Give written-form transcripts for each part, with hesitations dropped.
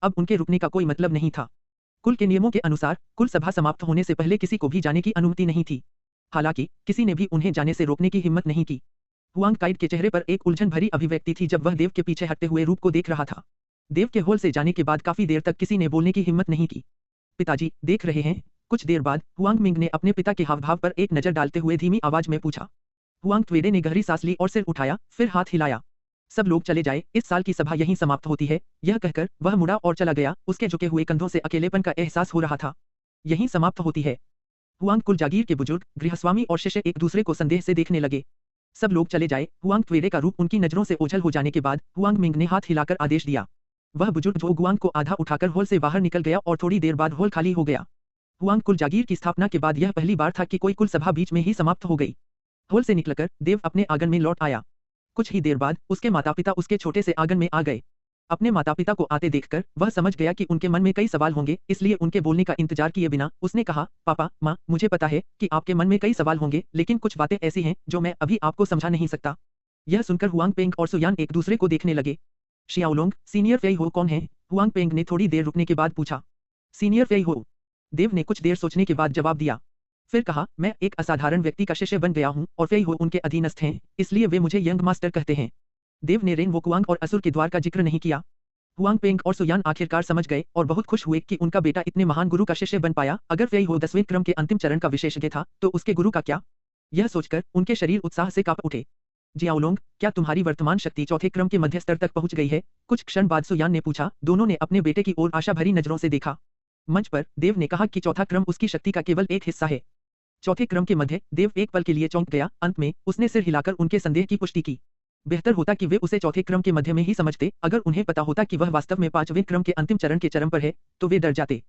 अब उनके रुकने का कोई मतलब नहीं था। कुल के नियमों के अनुसार कुल सभा समाप्त होने से पहले किसी को भी जाने की अनुमति नहीं थी। हालांकि किसी ने भी उन्हें जाने से रोकने की हिम्मत नहीं की। हुआंग काइट के चेहरे पर एक उलझन भरी अभिव्यक्ति थी जब वह देव के पीछे हटते हुए रूप को देख रहा था। देव के हॉल से जाने के बाद काफी देर तक किसी ने बोलने की हिम्मत नहीं की। पिताजी देख रहे हैं? कुछ देर बाद हुआंग मिंग ने अपने पिता के हावभाव पर एक नजर डालते हुए धीमी आवाज में पूछा। हुआंग ट्वेडे ने गहरी सांस ली और सिर उठाया, फिर हाथ हिलाया। सब लोग चले जाए, इस साल की सभा यहीं समाप्त होती है। यह कहकर वह मुड़ा और चला गया। उसके झुके हुए कंधों से अकेलेपन का एहसास हो रहा था। यहीं समाप्त होती है। हुआंग कुल जागीर के बुजुर्ग, गृहस्वामी और शिष्य एक दूसरे को संदेह से देखने लगे। सब लोग चले जाए। हुआंग ट्वेडे का रूप उनकी नजरों से ओझल हो जाने के बाद हुआंग मिंग ने हाथ हिलाकर आदेश दिया। वह बुजुर्ग जो गुआंग को आधा उठाकर हॉल से बाहर निकल गया और थोड़ी देर बाद हॉल खाली हो गया। हुआंग कुल जागीर की स्थापना के बाद यह पहली बार था कि कोई कुल सभा बीच में ही समाप्त हो गई। हॉल से निकलकर देव अपने आंगन में लौट आया। कुछ ही देर बाद उसके माता पिता उसके छोटे से आंगन में आ गए। अपने माता पिता को आते देखकर वह समझ गया कि उनके मन में कई सवाल होंगे, इसलिए उनके बोलने का इंतजार किए बिना उसने कहा, पापा माँ, मुझे पता है कि आपके मन में कई सवाल होंगे, लेकिन कुछ बातें ऐसी हैं जो मैं अभी आपको समझा नहीं सकता। यह सुनकर हुआंग पेंग और सुयान एक दूसरे को देखने लगे। शियाओलोंग, सीनियर फेई हो कौन है? हुआंग पेंग ने थोड़ी देर रुकने के बाद पूछा। सीनियर फेई हो? देव ने कुछ देर सोचने के बाद जवाब दिया। फिर कहा, मैं एक असाधारण व्यक्ति का शिष्य बन गया हूँ और फेई हो उनके अधीनस्थ हैं, इसलिए वे मुझे यंग मास्टर कहते हैं। देव ने रेंग वोकुआंग और असुर के द्वार का जिक्र नहीं किया। हुआंग पेंग और सुयान आखिरकार समझ गए और बहुत खुश हुए कि उनका बेटा इतने महान गुरु का शिष्य बन पाया। अगर फेई हो 10वें क्रम के अंतिम चरण का विशेषज्ञ था तो उसके गुरु का क्या? यह सोचकर उनके शरीर उत्साह से कांप उठे। जियाओलोंग, क्या तुम्हारी वर्तमान शक्ति चौथे क्रम के मध्य स्तर तक पहुंच गई है? कुछ क्षण बाद सुयान ने पूछा। दोनों ने अपने बेटे की ओर आशा भरी नजरों से देखा। मंच पर देव ने कहा कि चौथा क्रम उसकी शक्ति का केवल एक हिस्सा है। चौथे क्रम के मध्य देव एक पल के लिए चौंक गया। अंत में उसने सिर हिलाकर उनके संदेह की पुष्टि की। बेहतर होता कि वे उसे चौथे क्रम के मध्य में ही समझते। अगर उन्हें पता होता कि वह वास्तव में 5वें क्रम के अंतिम चरण के चरम पर है तो वे डर जाते।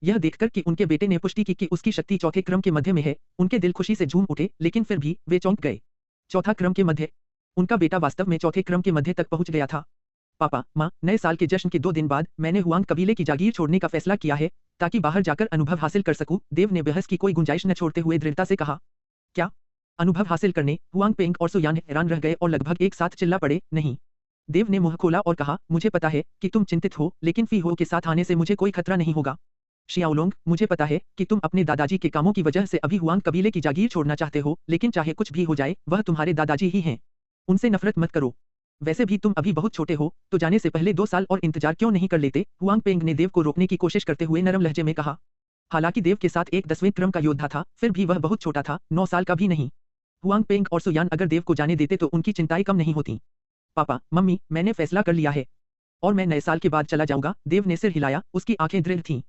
यह देखकर कि उनके बेटे ने पुष्टि की कि उसकी शक्ति चौथे क्रम के मध्य में है, उनके दिल खुशी से झूम उठे, लेकिन फिर भी वे चौंक गए। चौथा क्रम के मध्य? उनका बेटा वास्तव में चौथे क्रम के मध्य तक पहुंच गया था। पापा माँ, नए साल के जश्न के 2 दिन बाद मैंने हुआंग कबीले की जागीर छोड़ने का फैसला किया है ताकि बाहर जाकर अनुभव हासिल कर सकूं। देव ने बहस की कोई गुंजाइश न छोड़ते हुए दृढ़ता से कहा। क्या अनुभव हासिल करने? हुआंग पेंग और सुयान हैरान रह गए और लगभग एक साथ चिल्ला पड़े। नहीं। देव ने मुंह खोला और कहा, मुझे पता है कि तुम चिंतित हो, लेकिन फी हो के साथ आने से मुझे कोई खतरा नहीं होगा। शियाओलोंग, मुझे पता है कि तुम अपने दादाजी के कामों की वजह से अभी हुआंग कबीले की जागीर छोड़ना चाहते हो, लेकिन चाहे कुछ भी हो जाए वह तुम्हारे दादाजी ही हैं। उनसे नफरत मत करो। वैसे भी तुम अभी बहुत छोटे हो, तो जाने से पहले 2 साल और इंतजार क्यों नहीं कर लेते? हुआंग पेंग ने देव को रोकने की कोशिश करते हुए नरम लहजे में कहा। हालांकि देव के साथ एक 10वें क्रम का योद्धा था, फिर भी वह बहुत छोटा था, 9 साल का भी नहीं। हुआंग पेंग और सुयान अगर देव को जाने देते तो उनकी चिंताएं कम नहीं होती। पापा मम्मी, मैंने फैसला कर लिया है और मैं नए साल के बाद चला जाऊंगा। देव ने सिर हिलाया, उसकी आंखें दृढ़ थीं।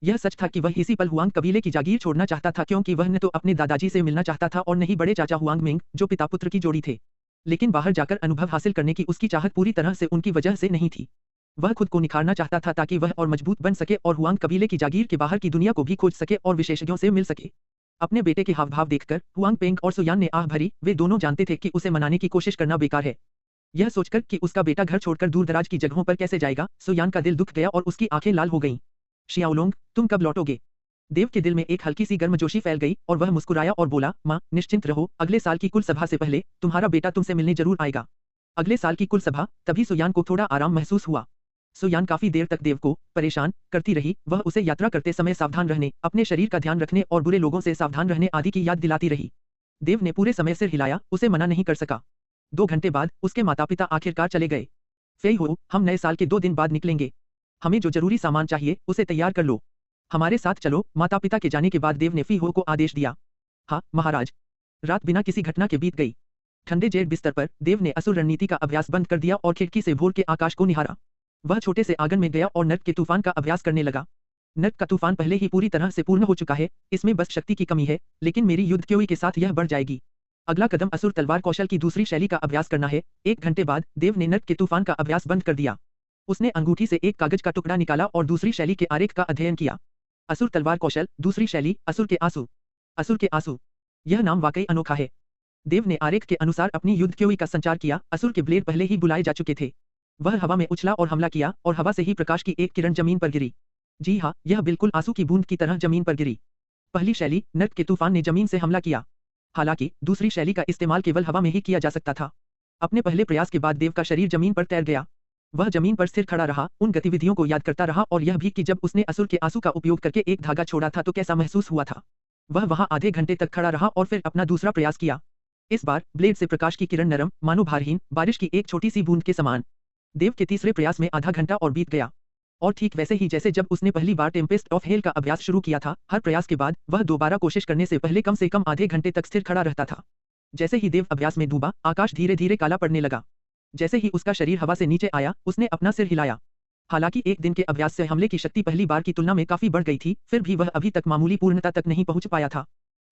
यह सच था कि वह इसी पल हुआंग कबीले की जागीर छोड़ना चाहता था, क्योंकि वह न तो अपने दादाजी से मिलना चाहता था और न ही बड़े चाचा हुआंग मिंग जो पिता पुत्र की जोड़ी थे। लेकिन बाहर जाकर अनुभव हासिल करने की उसकी चाहत पूरी तरह से उनकी वजह से नहीं थी। वह खुद को निखारना चाहता था ताकि वह और मजबूत बन सके और हुआंग कबीले की जागीर के बाहर की दुनिया को भी खोज सके और विशेषज्ञों से मिल सके। अपने बेटे के हावभाव देखकर हुआंग पेंग और सुयान ने आह भरी। वे दोनों जानते थे कि उसे मनाने की कोशिश करना बेकार है। यह सोचकर कि उसका बेटा घर छोड़कर दूर दराज की जगहों पर कैसे जाएगा, सुयान का दिल दुख गया और उसकी आंखें लाल हो गईं। शियाओलोंग, तुम कब लौटोगे? देव के दिल में एक हल्की सी गर्मजोशी फैल गई और वह मुस्कुराया और बोला, माँ निश्चिंत रहो, अगले साल की कुल सभा से पहले तुम्हारा बेटा तुमसे मिलने जरूर आएगा। अगले साल की कुल सभा? तभी सुयान को थोड़ा आराम महसूस हुआ। सुयान काफी देर तक देव को परेशान करती रही। वह उसे यात्रा करते समय सावधान रहने, अपने शरीर का ध्यान रखने और बुरे लोगों से सावधान रहने आदि की याद दिलाती रही। देव ने पूरे समय सिर हिलाया, उसे मना नहीं कर सका। 2 घंटे बाद उसके माता पिता आखिरकार चले गए। फेई हो, हम नए साल के 2 दिन बाद निकलेंगे। हमें जो जरूरी सामान चाहिए उसे तैयार कर लो। हमारे साथ चलो। माता पिता के जाने के बाद देव ने फी हो को आदेश दिया। हाँ महाराज। रात बिना किसी घटना के बीत गई। ठंडे जेड बिस्तर पर देव ने असुर रणनीति का अभ्यास बंद कर दिया और खिड़की से भोर के आकाश को निहारा। वह छोटे से आंगन में गया और नर्क के तूफान का अभ्यास करने लगा। नर्क का तूफान पहले ही पूरी तरह से पूर्ण हो चुका है, इसमें बस शक्ति की कमी है, लेकिन मेरी युद्ध क्योई के साथ यह बढ़ जाएगी। अगला कदम असुर तलवार कौशल की दूसरी शैली का अभ्यास करना है। 1 घंटे बाद देव ने नर्क के तूफान का अभ्यास बंद कर दिया। उसने अंगूठी से एक कागज का टुकड़ा निकाला और दूसरी शैली के आरेख का अध्ययन किया। असुर तलवार कौशल, दूसरी शैली, असुर के आंसू। असुर के आंसू, यह नाम वाकई अनोखा है। देव ने आरेख के अनुसार अपनी युद्ध क्योई का संचार किया। असुर के ब्लेड पहले ही बुलाए जा चुके थे। वह हवा में उछला और हमला किया और हवा से ही प्रकाश की एक किरण जमीन पर गिरी। जी हाँ, यह बिल्कुल आंसू की बूंद की तरह जमीन पर गिरी। पहली शैली नर्क के तूफान ने जमीन से हमला किया। हालांकि दूसरी शैली का इस्तेमाल केवल हवा में ही किया जा सकता था। अपने पहले प्रयास के बाद देव का शरीर जमीन पर तैर गया। वह जमीन पर स्थिर खड़ा रहा, उन गतिविधियों को याद करता रहा और यह भी कि जब उसने असुर के आंसू का उपयोग करके एक धागा छोड़ा था तो कैसा महसूस हुआ था। वह वहां आधे घंटे तक खड़ा रहा और फिर अपना दूसरा प्रयास किया। इस बार ब्लेड से प्रकाश की किरण नरम, मानो भारहीन बारिश की एक छोटी सी बूंद के समान। देव के तीसरे प्रयास में आधा घंटा और बीत गया, और ठीक वैसे ही जैसे जब उसने पहली बार टेम्पेस्ट ऑफ हेल का अभ्यास शुरू किया था, हर प्रयास के बाद वह दोबारा कोशिश करने से पहले कम से कम आधे घंटे तक स्थिर खड़ा रहता था। जैसे ही देव अभ्यास में डूबा, आकाश धीरे धीरे काला पड़ने लगा। जैसे ही उसका शरीर हवा से नीचे आया, उसने अपना सिर हिलाया। हालांकि एक दिन के अभ्यास से हमले की शक्ति पहली बार की तुलना में काफी बढ़ गई थी, फिर भी वह अभी तक मामूली पूर्णता तक नहीं पहुंच पाया था।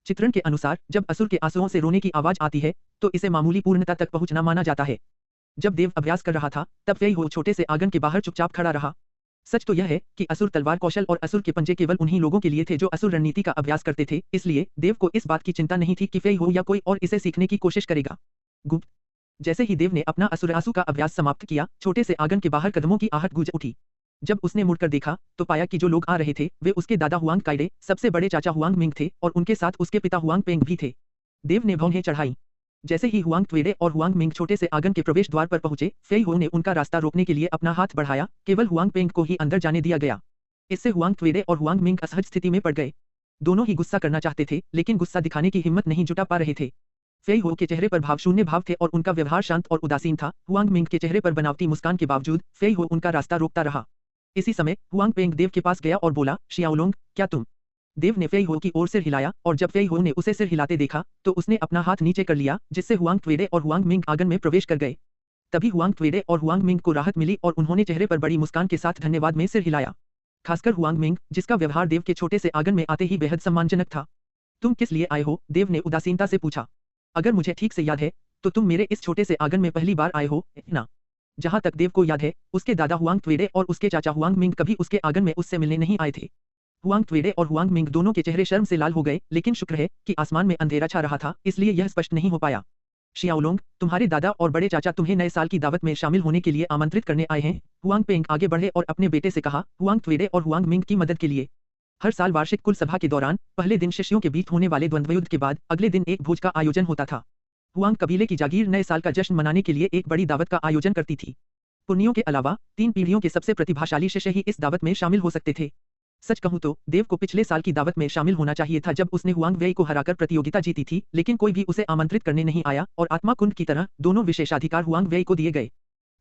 चित्रण के अनुसार जब असुर के आंसुओं से रोने की आवाज आती है तो इसे मामूली पूर्णता तक पहुंचना माना जाता है। जब देव अभ्यास कर रहा था तब फेई हो छोटे से आंगन के बाहर चुपचाप खड़ा रहा। सच तो यह है कि असुर तलवार कौशल और असुर के पंजे केवल उन्हीं लोगों के लिए थे जो असुर रणनीति का अभ्यास करते थे, इसलिए देव को इस बात की चिंता नहीं थी कि फेई हो या कोई और इसे सीखने की कोशिश करेगा। गुप्त। जैसे ही देव ने अपना असुरासु का अभ्यास समाप्त किया, छोटे से आंगन के बाहर कदमों की आहट गूंज उठी। जब उसने मुड़कर देखा तो पाया कि जो लोग आ रहे थे वे उसके दादा हुआंग काइडे, सबसे बड़े चाचा हुआंग मिंग थे और उनके साथ उसके पिता हुआंग पेंग भी थे। देव ने भौहें चढ़ाई। जैसे ही हुआंग ट्वेडे और हुआंग मिंग छोटे से आंगन के प्रवेश द्वार पर पहुंचे, फेई हो ने उनका रास्ता रोकने के लिए अपना हाथ बढ़ाया, केवल हुआंग पेंग को ही अंदर जाने दिया गया। इससे हुआंग ट्वेडे और हुआंग मिंग असहज स्थिति में पड़ गए। दोनों ही गुस्सा करना चाहते थे, लेकिन गुस्सा दिखाने की हिम्मत नहीं जुटा पा रहे थे। फेई हो के चेहरे पर भावशून्य भाव थे और उनका व्यवहार शांत और उदासीन था। हुआंग मिंग के चेहरे पर बनावटी मुस्कान के बावजूद फेई हो उनका रास्ता रोकता रहा। इसी समय हुआंग पेंग देव के पास गया और बोला, शियाओलोंग, क्या तुम? देव ने फेई हो की ओर सिर हिलाया और जब फेई हो ने उसे सिर हिलाते देखा तो उसने अपना हाथ नीचे कर लिया, जिससे हुआंग ट्वेडे और हुआंग मिंग आंगन में प्रवेश कर गए। तभी हुआंग ट्वेडे और हुआंग मिंग को राहत मिली और उन्होंने चेहरे पर बड़ी मुस्कान के साथ धन्यवाद में सिर हिलाया। खासकर हुआंग मिंग, जिसका व्यवहार देव के छोटे से आंगन में आते ही बेहद सम्मानजनक था। तुम किस लिए आए हो? देव ने उदासीनता से पूछा। अगर मुझे ठीक से याद है तो तुम मेरे इस छोटे से आंगन में पहली बार आए हो ना? जहां तक देव को याद है, उसके दादा हुआंग ट्वेडे और उसके चाचा हुआंग मिंग कभी उसके आंगन में उससे मिलने नहीं आए थे। हुआंग ट्वेडे और हुआंग मिंग दोनों के चेहरे शर्म से लाल हो गए, लेकिन शुक्र है कि आसमान में अंधेरा छा रहा था, इसलिए यह स्पष्ट नहीं हो पाया। शियाओलोंग, तुम्हारे दादा और बड़े चाचा तुम्हें नए साल की दावत में शामिल होने के लिए आमंत्रित करने आए हैं। हुआंग पेंग आगे बढ़े और अपने बेटे से कहा, हुआंग ट्वेडे और हुआंग मिंग की मदद के लिए। हर साल वार्षिक कुल सभा के दौरान पहले दिन शिष्यों के बीच होने वाले द्वंद्वयुद्ध के बाद अगले दिन एक भोज का आयोजन होता था। हुआंग कबीले की जागीर नए साल का जश्न मनाने के लिए एक बड़ी दावत का आयोजन करती थी। पुर्नियों के अलावा 3 पीढ़ियों के सबसे प्रतिभाशाली शिष्य ही इस दावत में शामिल हो सकते थे। सच कहूं तो देव को पिछले साल की दावत में शामिल होना चाहिए था जब उसने हुआंग वेई को हराकर प्रतियोगिता जीती थी, लेकिन कोई भी उसे आमंत्रित करने नहीं आया और आत्मा कुंड की तरह दोनों विशेषाधिकार हुआंग वेई को दिए गए।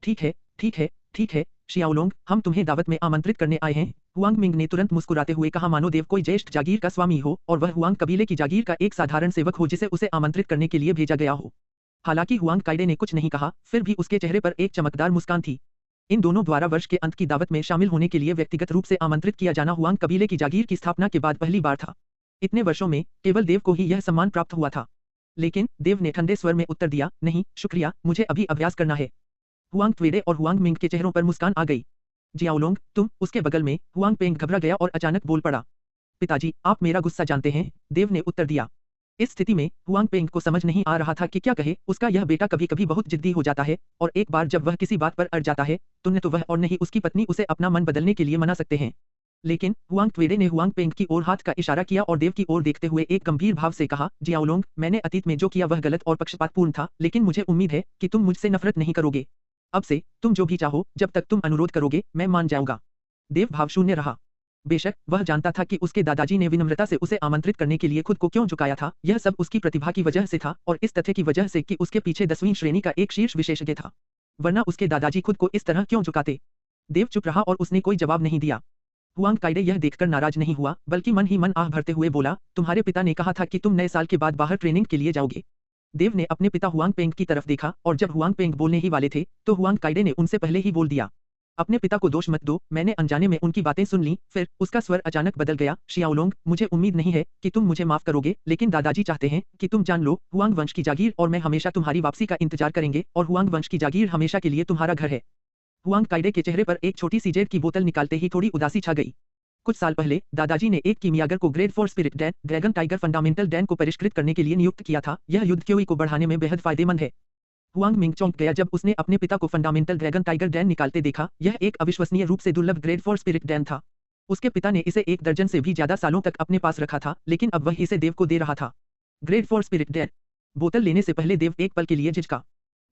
ठीक है, ठीक है, ठीक है, शियाओलोंग, हम तुम्हें दावत में आमंत्रित करने आए हैं। हुआंग मिंग ने तुरंत मुस्कुराते हुए कहा, मानो देव कोई ज्येष्ठ जागीर का स्वामी हो और वह हुआंग कबीले की जागीर का एक साधारण सेवक हो जिसे उसे आमंत्रित करने के लिए भेजा गया हो। हालांकि हुआंग काइडे ने कुछ नहीं कहा, फिर भी उसके चेहरे पर एक चमकदार मुस्कान थी। इन दोनों द्वारा वर्ष के अंत की दावत में शामिल होने के लिए व्यक्तिगत रूप से आमंत्रित किया जाना हुआंग कबीले की जागीर की स्थापना के बाद पहली बार था। इतने वर्षों में केवल देव को ही यह सम्मान प्राप्त हुआ था। लेकिन देव ने ठंडे स्वर में उत्तर दिया, नहीं शुक्रिया, मुझे अभी अभ्यास करना है। हुआंग ट्वेडे और हुआंग मिंग के चेहरों पर मुस्कान आ गई। जियाओलोंग, तुम? उसके बगल में हुआंग पेंग घबरा गया और अचानक बोल पड़ा। पिताजी, आप मेरा गुस्सा जानते हैं, देव ने उत्तर दिया। इस स्थिति में हुआंग पेंग को समझ नहीं आ रहा था कि क्या कहे। उसका यह बेटा कभी कभी बहुत जिद्दी हो जाता है और एक बार जब वह किसी बात पर अड़ जाता है तो न तो वह और न ही उसकी पत्नी उसे अपना मन बदलने के लिए मना सकते हैं। लेकिन हुआंग ट्वेडे ने हुआंग पेंग की ओर हाथ का इशारा किया और देव की ओर देखते हुए एक गंभीर भाव से कहा, जियाओलोंग, मैंने अतीत में जो किया वह गलत और पक्षपातपूर्ण था, लेकिन मुझे उम्मीद है कि तुम मुझसे नफरत नहीं करोगे। अब से तुम जो भी चाहो, जब तक तुम अनुरोध करोगे, मैं मान जाऊंगा। देव भावशून्य रहा। बेशक वह जानता था कि उसके दादाजी ने विनम्रता से उसे आमंत्रित करने के लिए खुद को क्यों झुकाया था। यह सब उसकी प्रतिभा की वजह से था और इस तथ्य की वजह से कि उसके पीछे 10वीं श्रेणी का एक शीर्ष विशेषज्ञ था। वरना उसके दादाजी खुद को इस तरह क्यों झुकाते? देव चुप रहा और उसने कोई जवाब नहीं दिया। हुआंग काइडे यह देखकर नाराज नहीं हुआ, बल्कि मन ही मन आह भरते हुए बोला, तुम्हारे पिता ने कहा था कि तुम नए साल के बाद बाहर ट्रेनिंग के लिए जाओगे। देव ने अपने पिता हुआंग पेंग की तरफ देखा और जब हुआंग पेंग बोलने ही वाले थे तो हुआंग काइडे ने उनसे पहले ही बोल दिया, अपने पिता को दोष मत दो, मैंने अनजाने में उनकी बातें सुन ली। फिर उसका स्वर अचानक बदल गया, शियाओलोंग, मुझे उम्मीद नहीं है कि तुम मुझे माफ करोगे, लेकिन दादाजी चाहते हैं कि तुम जान लो, हुआंग वंश की जागीर और मैं हमेशा तुम्हारी वापसी का इंतजार करेंगे और हुआंग वंश की जागीर हमेशा के लिए तुम्हारा घर है। हुआंग काइडे के चेहरे पर एक छोटी सी जेड की बोतल निकालते ही थोड़ी उदासी छा गई। कुछ साल पहले दादाजी ने एक कीमियागर को grade 4 spirit Dan, dragon tiger fundamental Dan को परिष्कृत करने के लिए नियुक्त किया था। यह युद्ध क्यूई को बढ़ाने में बेहद फायदेमंद है। हुआंग मिंग चौंक गया जब उसने अपने पिता को फंडामेंटल ड्रैगन टाइगर डैन निकालते देखा। यह एक अविश्वसनीय रूप से दुर्लभ ग्रेड 4 स्पिरिट डैन था। उसके पिता ने इसे 1 दर्जन से भी ज्यादा सालों तक अपने पास रखा था, लेकिन अब वह इसे देव को दे रहा था। Grade 4 spirit Dan. बोतल लेने से पहले देव एक पल के लिए झिझका।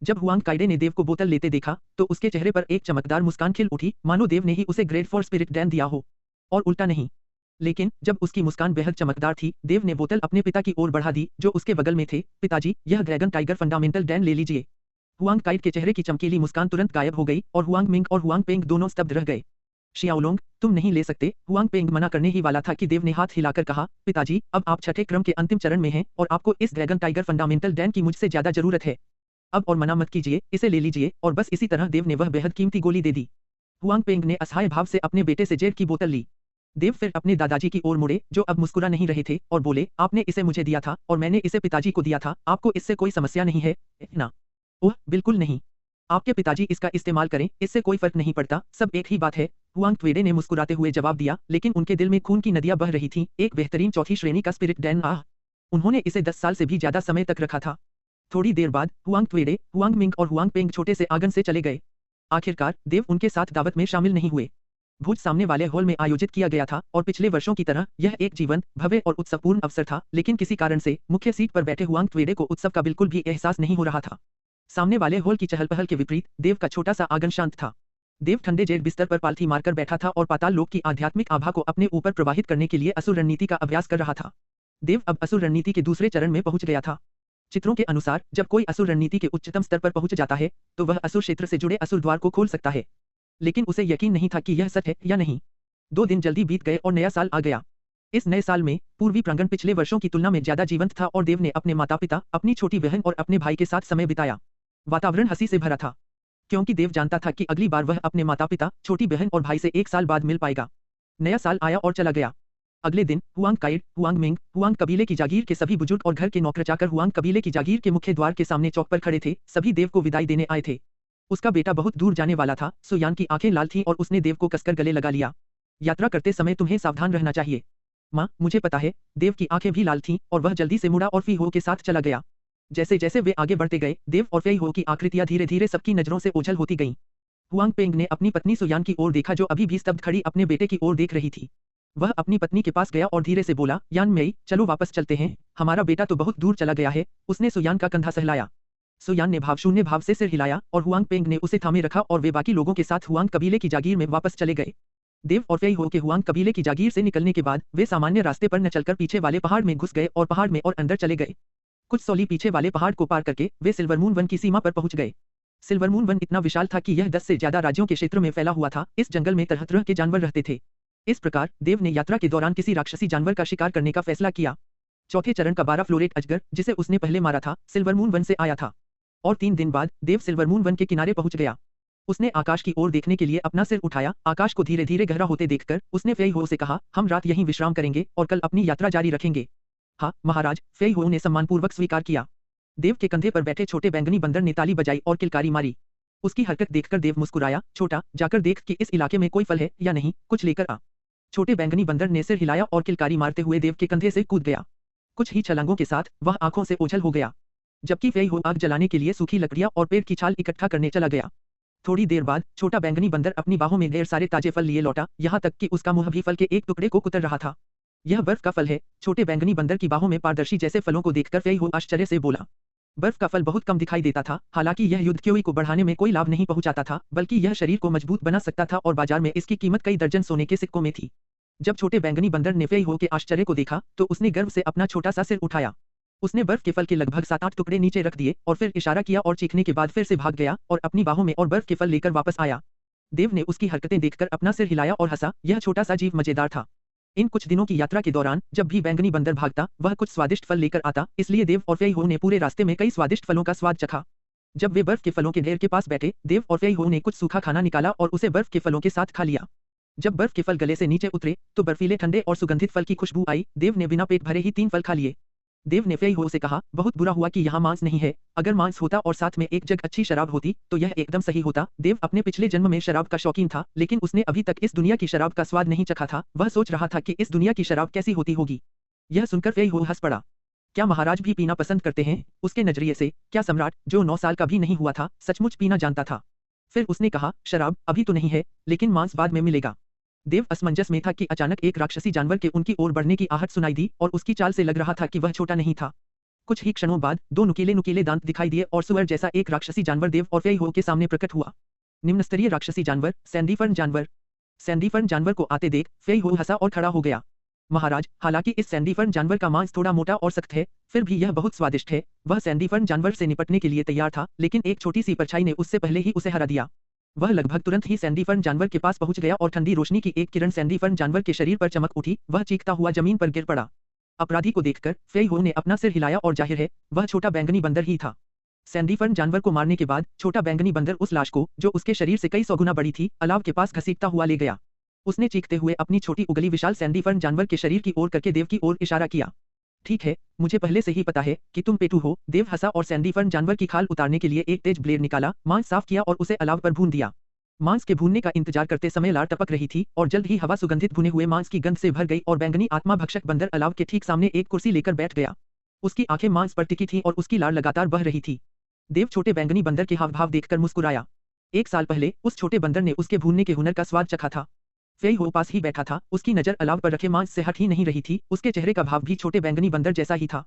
जब हुआंग काइडे ने देव को बोतल लेते देखा तो उसके चेहरे पर एक चमकदार मुस्कान खिल उठी, मानो देव ने ही उसे ग्रेट फॉर स्पिरिट डैन दिया हो और उल्टा नहीं। लेकिन जब उसकी मुस्कान बेहद चमकदार थी, देव ने बोतल अपने पिता की ओर बढ़ा दी जो उसके बगल में थे। पिताजी, यह ड्रैगन टाइगर फंडामेंटल डैन ले लीजिए। हुआंग काइड के चेहरे की चमकीली मुस्कान तुरंत गायब हो गई और हुआंग मिंग और हुआंग पेंग दोनों स्तब्ध रह गए। शियाओलोंग, तुम नहीं ले सकते। हुआंग पेंग मना करने ही वाला था कि देव ने हाथ हिलाकर कहा, पिताजी, अब आप छठे क्रम के अंतिम चरण में हैं और आपको इस ड्रैगन टाइगर फंडामेंटल डैन की मुझसे ज्यादा जरूरत है। अब और मना मत कीजिए, इसे ले लीजिए। और बस इसी तरह देव ने वह बेहद कीमती गोली दे दी। हुआंग पेंग ने असहाय भाव से अपने बेटे से जेड की बोतल ली। देव फिर अपने दादाजी की ओर मुड़े जो अब मुस्कुरा नहीं रहे थे और बोले, आपने इसे मुझे दिया था और मैंने इसे पिताजी को दिया था। आपको इससे कोई समस्या नहीं है ना? ओह, बिल्कुल नहीं। आपके पिताजी इसका इस्तेमाल करें, इससे कोई फर्क नहीं पड़ता, सब एक ही बात है। हुआंग ट्वेडे ने मुस्कुराते हुए जवाब दिया, लेकिन उनके दिल में खून की नदियां बह रही थीं। एक बेहतरीन चौथी श्रेणी का स्पिरिट डैन, आह! उन्होंने इसे 10 साल से भी ज्यादा समय तक रखा था। थोड़ी देर बाद हुआंग ट्वेडे, हुआंग मिंग और हुआंग पेंग छोटे से आंगन से चले गए। आखिरकार देव उनके साथ दावत में शामिल नहीं हुए। भोज सामने वाले हॉल में आयोजित किया गया था और पिछले वर्षों की तरह यह एक जीवंत, भव्य और उत्सवपूर्ण अवसर था, लेकिन किसी कारण से मुख्य सीट पर बैठे हुआंग ट्वेडे को उत्सव का बिल्कुल भी एहसास नहीं हो रहा था। सामने वाले हॉल की चहल-पहल के विपरीत देव का छोटा सा आंगन शांत था। देव ठंडे जेड बिस्तर पर पालथी मारकर बैठा था और पाताल लोक की आध्यात्मिक आभा को अपने ऊपर प्रवाहित करने के लिए असुर रणनीति का अभ्यास कर रहा था। देव अब असुर रणनीति के दूसरे चरण में पहुंच गया था। चित्रों के अनुसार जब कोई असुर रणनीति के उच्चतम स्तर पर पहुंच जाता है तो वह असुर क्षेत्र से जुड़े असुर द्वार को खोल सकता है, लेकिन उसे यकीन नहीं था कि यह सच है या नहीं। 2 दिन जल्दी बीत गए और नया साल आ गया। इस नए साल में पूर्वी प्रांगण पिछले वर्षों की तुलना में ज्यादा जीवंत था और देव ने अपने माता-पिता, अपनी छोटी बहन और अपने भाई के साथ समय बिताया। वातावरण हंसी से भरा था, क्योंकि देव जानता था कि अगली बार वह अपने माता-पिता, छोटी बहन और भाई से 1 साल बाद मिल पाएगा। नया साल आया और चला गया। अगले दिन हुआंग काइड, हुआंग मिंग, हुआंग कबीले की जागीर के सभी बुजुर्ग और घर के नौकर चाकर हुआंग कबीले की जागीर के मुख्य द्वार के सामने चौक पर खड़े थे। सभी देव को विदाई देने आए थे। उसका बेटा बहुत दूर जाने वाला था। सुयान की आंखें लाल थीं और उसने देव को कसकर गले लगा लिया। यात्रा करते समय तुम्हें सावधान रहना चाहिए। माँ, मुझे पता है। देव की आंखें भी लाल थीं और वह जल्दी से मुड़ा और फी हो के साथ चला गया। जैसे जैसे वे आगे बढ़ते गए, देव और फी हो की आकृतियां धीरे धीरे सबकी नजरों से ओझल होती गईं। हुआंग पेंग ने अपनी पत्नी सुयान की ओर देखा जो अभी भी स्तब्ध खड़ी अपने बेटे की ओर देख रही थी। वह अपनी पत्नी के पास गया और धीरे से बोला, यान मेई, चलो वापस चलते हैं, हमारा बेटा तो बहुत दूर चला गया है। उसने सुयान का कंधा सहलाया। सुयान ने भावशून्य भाव से सिर हिलाया और हुआंग पेंग ने उसे थामे रखा और वे बाकी लोगों के साथ हुआंग कबीले की जागीर में वापस चले गए। देव और फी हो के हुआंग कबीले की जागीर से निकलने के बाद वे सामान्य रास्ते पर न चलकर पीछे वाले पहाड़ में घुस गए और पहाड़ में और अंदर चले गए। कुछ सौली पीछे वाले पहाड़ को पार करके वे सिल्वरमून वन की सीमा पर पहुंच गए। सिल्वरमून वन इतना विशाल था कि यह 10 से ज्यादा राज्यों के क्षेत्र में फैला हुआ था। इस जंगल में तरह तरह के जानवर रहते थे। इस प्रकार देव ने यात्रा के दौरान किसी राक्षसी जानवर का शिकार करने का फैसला किया। चौथे चरण का 12 फ्लोरेट अजगर, जिसे उसने पहले मारा था, सिल्वरमून वन से आया था। और 3 दिन बाद देव सिल्वरमून वन के किनारे पहुंच गया। उसने आकाश की ओर देखने के लिए अपना सिर उठाया। आकाश को धीरे धीरे गहरा होते देखकर उसने फी हो से कहा, हम रात यहीं विश्राम करेंगे और कल अपनी यात्रा जारी रखेंगे। हाँ महाराज, फी हो ने सम्मानपूर्वक स्वीकार किया। देव के कंधे पर बैठे छोटे बैंगनी बंदर ने ताली बजाई और किलकारी मारी। उसकी हरकत देखकर देव मुस्कुराया। छोटा, जाकर देख कि इस इलाके में कोई फल है या नहीं, कुछ लेकर आ। छोटे बैंगनी बंदर ने सिर हिलाया और किलकारी मारते हुए देव के कंधे से कूद गया। कुछ ही छलांगों के साथ वह आंखों से ओझल हो गया, जबकि फी हो आग जलाने के लिए सूखी लकड़ियां और पेड़ की छाल इकट्ठा करने चला गया। थोड़ी देर बाद छोटा बैंगनी बंदर अपनी बाहों में ढेर सारे ताजे फल लिए लौटा, यहाँ तक कि उसका मुंह भी फल के एक टुकड़े को कुतर रहा था। यह बर्फ का फल है। छोटे बैंगनी बंदर की बाहों में पारदर्शी जैसे फलों को देखकर फी हो आश्चर्य से बोला। बर्फ का फल बहुत कम दिखाई देता था। हालांकि यह युद्ध क्योई को बढ़ाने में कोई लाभ नहीं पहुंचाता था, बल्कि यह शरीर को मजबूत बना सकता था और बाजार में इसकी कीमत कई दर्जन सोने के सिक्कों में थी। जब छोटे बैंगनी बंदर ने फी हो के आश्चर्य को देखा तो उसने गर्व से अपना छोटा सा सिर उठाया। उसने बर्फ के फल के लगभग 7-8 टुकड़े नीचे रख दिए और फिर इशारा किया और चीखने के बाद फिर से भाग गया और अपनी बाहों में और बर्फ के फल लेकर वापस आया। देव ने उसकी हरकतें देखकर अपना सिर हिलाया और हंसा। यह छोटा सा जीव मजेदार था। इन कुछ दिनों की यात्रा के दौरान जब भी बैंगनी बंदर भागता वह कुछ स्वादिष्ट फल लेकर आता, इसलिए देव और फी हो ने पूरे रास्ते में कई स्वादिष्ट फलों का स्वाद चखा। जब वे बर्फ के फलों के ढेर के पास बैठे, देव और फी हो ने कुछ सूखा खाना निकाला और उसे बर्फ के फलों के साथ खा लिया। जब बर्फ के फल गले से नीचे उतरे तो बर्फीले, ठंडे और सुगंधित फल की खुशबू आई। देव ने बिना पेट भरे ही 3 फल खा लिए। देव ने फी हो से कहा, बहुत बुरा हुआ कि यहाँ मांस नहीं है। अगर मांस होता और साथ में एक जग अच्छी शराब होती तो यह एकदम सही होता। देव अपने पिछले जन्म में शराब का शौकीन था, लेकिन उसने अभी तक इस दुनिया की शराब का स्वाद नहीं चखा था। वह सोच रहा था कि इस दुनिया की शराब कैसी होती होगी। यह सुनकर फी हो हंस पड़ा। क्या महाराज भी पीना पसंद करते हैं? उसके नजरिए से क्या सम्राट, जो 9 साल का भी नहीं हुआ था, सचमुच पीना जानता था? फिर उसने कहा, शराब अभी तो नहीं है, लेकिन मांस बाद में मिलेगा। देव असमंजस में था कि अचानक एक राक्षसी जानवर के उनकी ओर बढ़ने की आहट सुनाई दी और उसकी चाल से लग रहा था कि वह छोटा नहीं था। कुछ ही क्षणों बाद दो नुकीले नुकीले दांत दिखाई दिए और सुअर जैसा एक राक्षसी जानवर देव और फेई हो के सामने प्रकट हुआ। निम्न स्तरीय राक्षसी जानवर, सैंडीफर्न जानवर। सैंडीफर्न जानवर को आते देख फेई हो हंसा और खड़ा हो गया। महाराज, हालांकि इस सैंडीफर्न जानवर का मांस थोड़ा मोटा और सख्त है, फिर भी यह बहुत स्वादिष्ट है। वह सैंडीफर्न जानवर से निपटने के लिए तैयार था, लेकिन एक छोटी सी परछाई ने उससे पहले ही उसे हरा दिया। वह लगभग तुरंत ही सैंडीफर्न जानवर के पास पहुंच गया और ठंडी रोशनी की एक किरण सैंडीफर्न जानवर के शरीर पर चमक उठी। वह चीखता हुआ जमीन पर गिर पड़ा। अपराधी को देखकर फेई हो ने अपना सिर हिलाया और जाहिर है वह छोटा बैंगनी बंदर ही था। सैंडीफर्न जानवर को मारने के बाद छोटा बैंगनी बंदर उस लाश को, जो उसके शरीर से कई सौ गुना बड़ी थी, अलाव के पास घसीटता हुआ ले गया। उसने चीखते हुए अपनी छोटी उंगली विशाल सैंडीफर्न जानवर के शरीर की ओर करके देव की ओर इशारा किया। ठीक है, मुझे पहले से ही पता है कि तुम पेटू हो। देव हंसा और सैंडीफर्न जानवर की खाल उतारने के लिए एक तेज ब्लेड निकाला, मांस साफ किया और उसे अलाव पर भून दिया। मांस के भूनने का इंतजार करते समय लार टपक रही थी और जल्द ही हवा सुगंधित भुने हुए मांस की गंध से भर गई और बैंगनी आत्मा भक्षक बंदर अलाव के ठीक सामने एक कुर्सी लेकर बैठ गया। उसकी आंखें मांस पर टिकी थीं और उसकी लार लगातार बह रही थी। देव छोटे बैंगनी बंदर के हाव भाव देखकर मुस्कुराया। 1 साल पहले उस छोटे बंदर ने उसके भूनने के हुनर का स्वाद चखा था। फेई हो पास ही बैठा था, उसकी नजर अलाव पर रखे मांस से हट ही नहीं रही थी। उसके चेहरे का भाव भी छोटे बैंगनी बंदर जैसा ही था।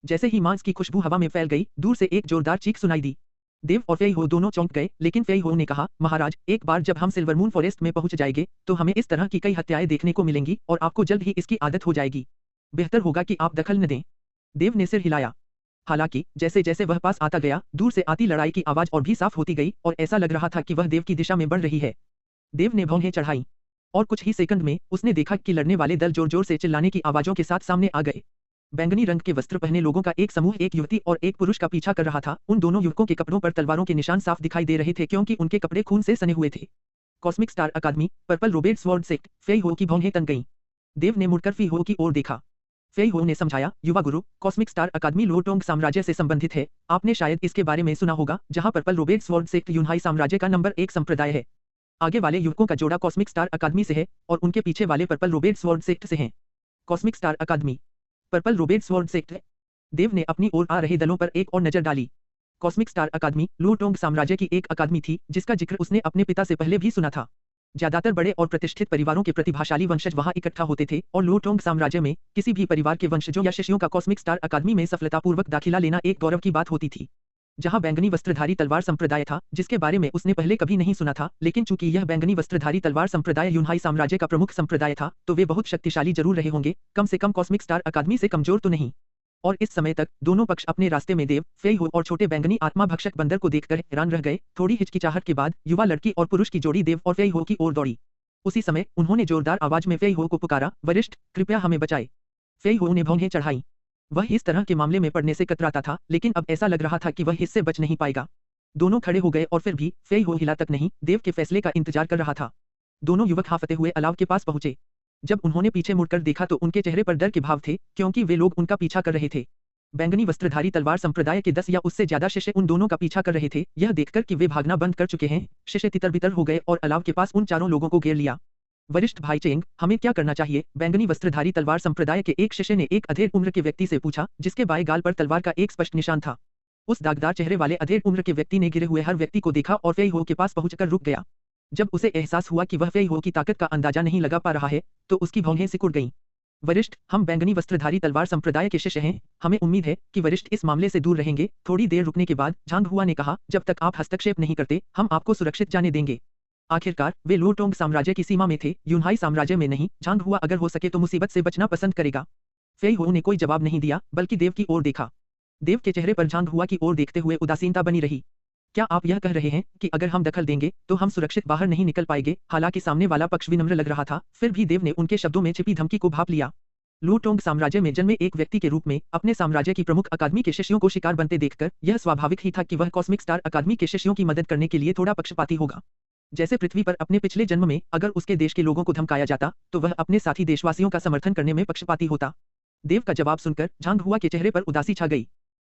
जैसे ही मांस की खुशबू हवा में फैल गई, दूर से एक जोरदार चीख सुनाई दी। देव और फेई हो दोनों चौंक गए, लेकिन फेई हो ने कहा, महाराज, एक बार जब हम सिल्वरमून फॉरेस्ट में पहुंच जाएंगे तो हमें इस तरह की कई हत्याएं देखने को मिलेंगी और आपको जल्द ही इसकी आदत हो जाएगी। बेहतर होगा कि आप दखल न दें। देव ने सिर हिलाया। हालांकि जैसे जैसे वह पास आता गया, दूर से आती लड़ाई की आवाज और भी साफ होती गई और ऐसा लग रहा था कि वह देव की दिशा में बढ़ रही है। देव ने भौहें चढ़ाई और कुछ ही सेकंड में उसने देखा कि लड़ने वाले दल जोर जोर से चिल्लाने की आवाजों के साथ सामने आ गए। बैंगनी रंग के वस्त्र पहने लोगों का एक समूह एक युवती और एक पुरुष का पीछा कर रहा था। उन दोनों युवकों के कपड़ों पर तलवारों के निशान साफ दिखाई दे रहे थे, क्योंकि उनके कपड़े खून से सने हुए थे। कॉस्मिक स्टार अकादमी, पर्पल रोबेट स्वॉर्ड सेक्ट। फेई हो की भौहें तन गईं। देव ने मुड़कर फी हो की ओर देखा। फेई हो ने समझाया, युवा गुरु, कॉस्मिक स्टार अकादमी लोटोंग साम्राज्य से संबंधित है। आपने शायद इसके बारे में सुना होगा, जहां पर्पल रोबेट स्वॉर्ड सेक्ट यूनहाई साम्राज्य का नंबर 1 संप्रदाय है। आगे वाले युवकों का जोड़ा कॉस्मिक स्टार अकादमी से है और उनके पीछे वाले पर्पल रोबेट स्वॉर्ड सेक्ट से हैं। कॉस्मिक स्टार अकादमी, पर्पल रोबेट स्वॉर्ड सेक्ट। देव ने अपनी ओर आ रहे दलों पर एक और नजर डाली। कॉस्मिक स्टार अकादमी लूटोंग साम्राज्य की एक अकादमी थी, जिसका जिक्र उसने अपने पिता से पहले भी सुना था। ज्यादातर बड़े और प्रतिष्ठित परिवारों के प्रतिभाशाली वंशज वहां इकट्ठा होते थे और लूटोंग साम्राज्य में किसी भी परिवार के वंशजों या शिष्यों का कॉस्मिक स्टार अकादमी में सफलतापूर्वक दाखिला लेना एक गौरव की बात होती थी। जहां बैंगनी वस्त्रधारी तलवार संप्रदाय था, जिसके बारे में उसने पहले कभी नहीं सुना था, लेकिन चूंकि यह बैंगनी वस्त्रधारी तलवार संप्रदाय यूनहाई साम्राज्य का प्रमुख संप्रदाय था, तो वे बहुत शक्तिशाली जरूर रहे होंगे, कम से कम कॉस्मिक स्टार अकादमी से कमजोर तो नहीं। और इस समय तक दोनों पक्ष अपने रास्ते में देव, फेई हो और छोटे बैंगनी आत्मा भक्षक बंदर को देखकर हैरान रह गए। थोड़ी हिचकिचाहट के बाद युवा लड़की और पुरुष की जोड़ी देव और फेई हो की ओर दौड़ी। उसी समय उन्होंने जोरदार आवाज में फेई हो को पुकारा, वरिष्ठ, कृपया हमें बचाए। फेई हो ने भौहें चढ़ाई। वह इस तरह के मामले में पड़ने से कतराता था, लेकिन अब ऐसा लग रहा था कि वह इससे बच नहीं पाएगा। दोनों खड़े हो गए और फिर भी फेई हो हिला तक नहीं, देव के फैसले का इंतजार कर रहा था। दोनों युवक हांफते हुए अलाव के पास पहुंचे। जब उन्होंने पीछे मुड़कर देखा तो उनके चेहरे पर डर के भाव थे, क्योंकि वे लोग उनका पीछा कर रहे थे। बैंगनी वस्त्रधारी तलवार संप्रदाय के 10 या उससे ज्यादा शिष्य उन दोनों का पीछा कर रहे थे। यह देखकर कि वे भागना बंद कर चुके हैं, शिष्य तितर-बितर हो गए और अलाव के पास उन चारों लोगों को घेर लिया। वरिष्ठ भाई चेंग, हमें क्या करना चाहिए? बैंगनी वस्त्रधारी तलवार संप्रदाय के एक शिष्य ने एक अधेड़ उम्र के व्यक्ति से पूछा, जिसके बाएं गाल पर तलवार का एक स्पष्ट निशान था। उस दागदार चेहरे वाले अधेड़ उम्र के व्यक्ति ने गिरे हुए हर व्यक्ति को देखा और फेई हो के पास पहुंचकर रुक गया। जब उसे एहसास हुआ कि वह फेई हो की ताकत का अंदाजा नहीं लगा पा रहा है, तो उसकी भौहें सिकुड़ गईं। वरिष्ठ, हम बैंगनी वस्त्रधारी तलवार संप्रदाय के शिष्य हैं, हमें उम्मीद है कि वरिष्ठ इस मामले से दूर रहेंगे। थोड़ी देर रुकने के बाद झांग हुआ ने कहा, जब तक आप हस्तक्षेप नहीं करते, हम आपको सुरक्षित जाने देंगे। आखिरकार वे लूटोंग साम्राज्य की सीमा में थे, यूनहाई साम्राज्य में नहीं। झांग हुआ अगर हो सके तो मुसीबत से बचना पसंद करेगा। फेई हो ने कोई जवाब नहीं दिया, बल्कि देव की ओर देखा। देव के चेहरे पर झांग हुआ की ओर देखते हुए उदासीनता बनी रही। क्या आप यह कह रहे हैं कि अगर हम दखल देंगे तो हम सुरक्षित बाहर नहीं निकल पाएंगे? हालांकि सामने वाला पक्ष विनम्र लग रहा था, फिर भी देव ने उनके शब्दों में छिपी धमकी को भांप लिया। लूटोंग साम्राज्य में जन्मे एक व्यक्ति के रूप में अपने साम्राज्य की प्रमुख अकादमी के शिष्यों को शिकार बनते देखकर यह स्वाभाविक ही था कि वह कॉस्मिक स्टार अकादमी के शिष्यों की मदद करने के लिए थोड़ा पक्षपाती होगा। जैसे पृथ्वी पर अपने पिछले जन्म में अगर उसके देश के लोगों को धमकाया जाता, तो वह अपने साथी देशवासियों का समर्थन करने में पक्षपाती होता। देव का जवाब सुनकर झांग हुआ के चेहरे पर उदासी छा गई।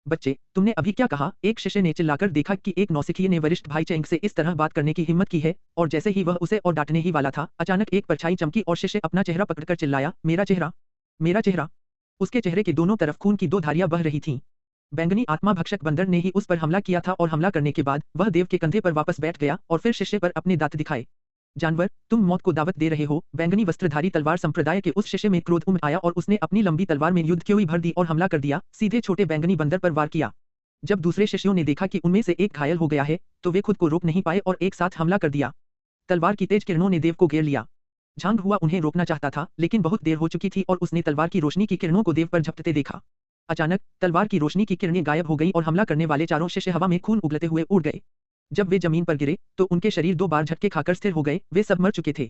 बच्चे, तुमने अभी क्या कहा? एक शिष्य ने चिल्लाकर देखा कि एक नौसिखिए ने वरिष्ठ भाई चेंग से इस तरह बात करने की हिम्मत की है, और जैसे ही वह उसे और डांटने ही वाला था, अचानक एक परछाई चमकी और शिष्य अपना चेहरा पकड़कर चिल्लाया, मेरा चेहरा, मेरा चेहरा। उसके चेहरे के दोनों तरफ खून की 2 धारियां बह रही थीं। बैंगनी आत्मा भक्षक बंदर ने ही उस पर हमला किया था और हमला करने के बाद वह देव के कंधे पर वापस बैठ गया और फिर शिष्य पर अपने दांत दिखाए। जानवर, तुम मौत को दावत दे रहे हो। बैंगनी वस्त्रधारी तलवार संप्रदाय के उस शिष्य में क्रोध उमड़ आया और उसने अपनी लंबी तलवार में युद्ध की भर दी और हमला कर दिया, सीधे छोटे बैंगनी बंदर पर वार किया। जब दूसरे शिष्यों ने देखा कि उनमें से एक घायल हो गया है, तो वे खुद को रोक नहीं पाए और एक साथ हमला कर दिया। तलवार की तेज किरणों ने देव को घेर लिया। झांग हुआ उन्हें रोकना चाहता था, लेकिन बहुत देर हो चुकी थी और उसने तलवार की रोशनी की किरणों को देव पर झपटते देखा। अचानक तलवार की रोशनी की किरणें गायब हो गईं और हमला करने वाले चारों शिष्य हवा में खून उगलते हुए उड़ गए। जब वे जमीन पर गिरे, तो उनके शरीर 2 बार झटके खाकर स्थिर हो गए, वे सब मर चुके थे।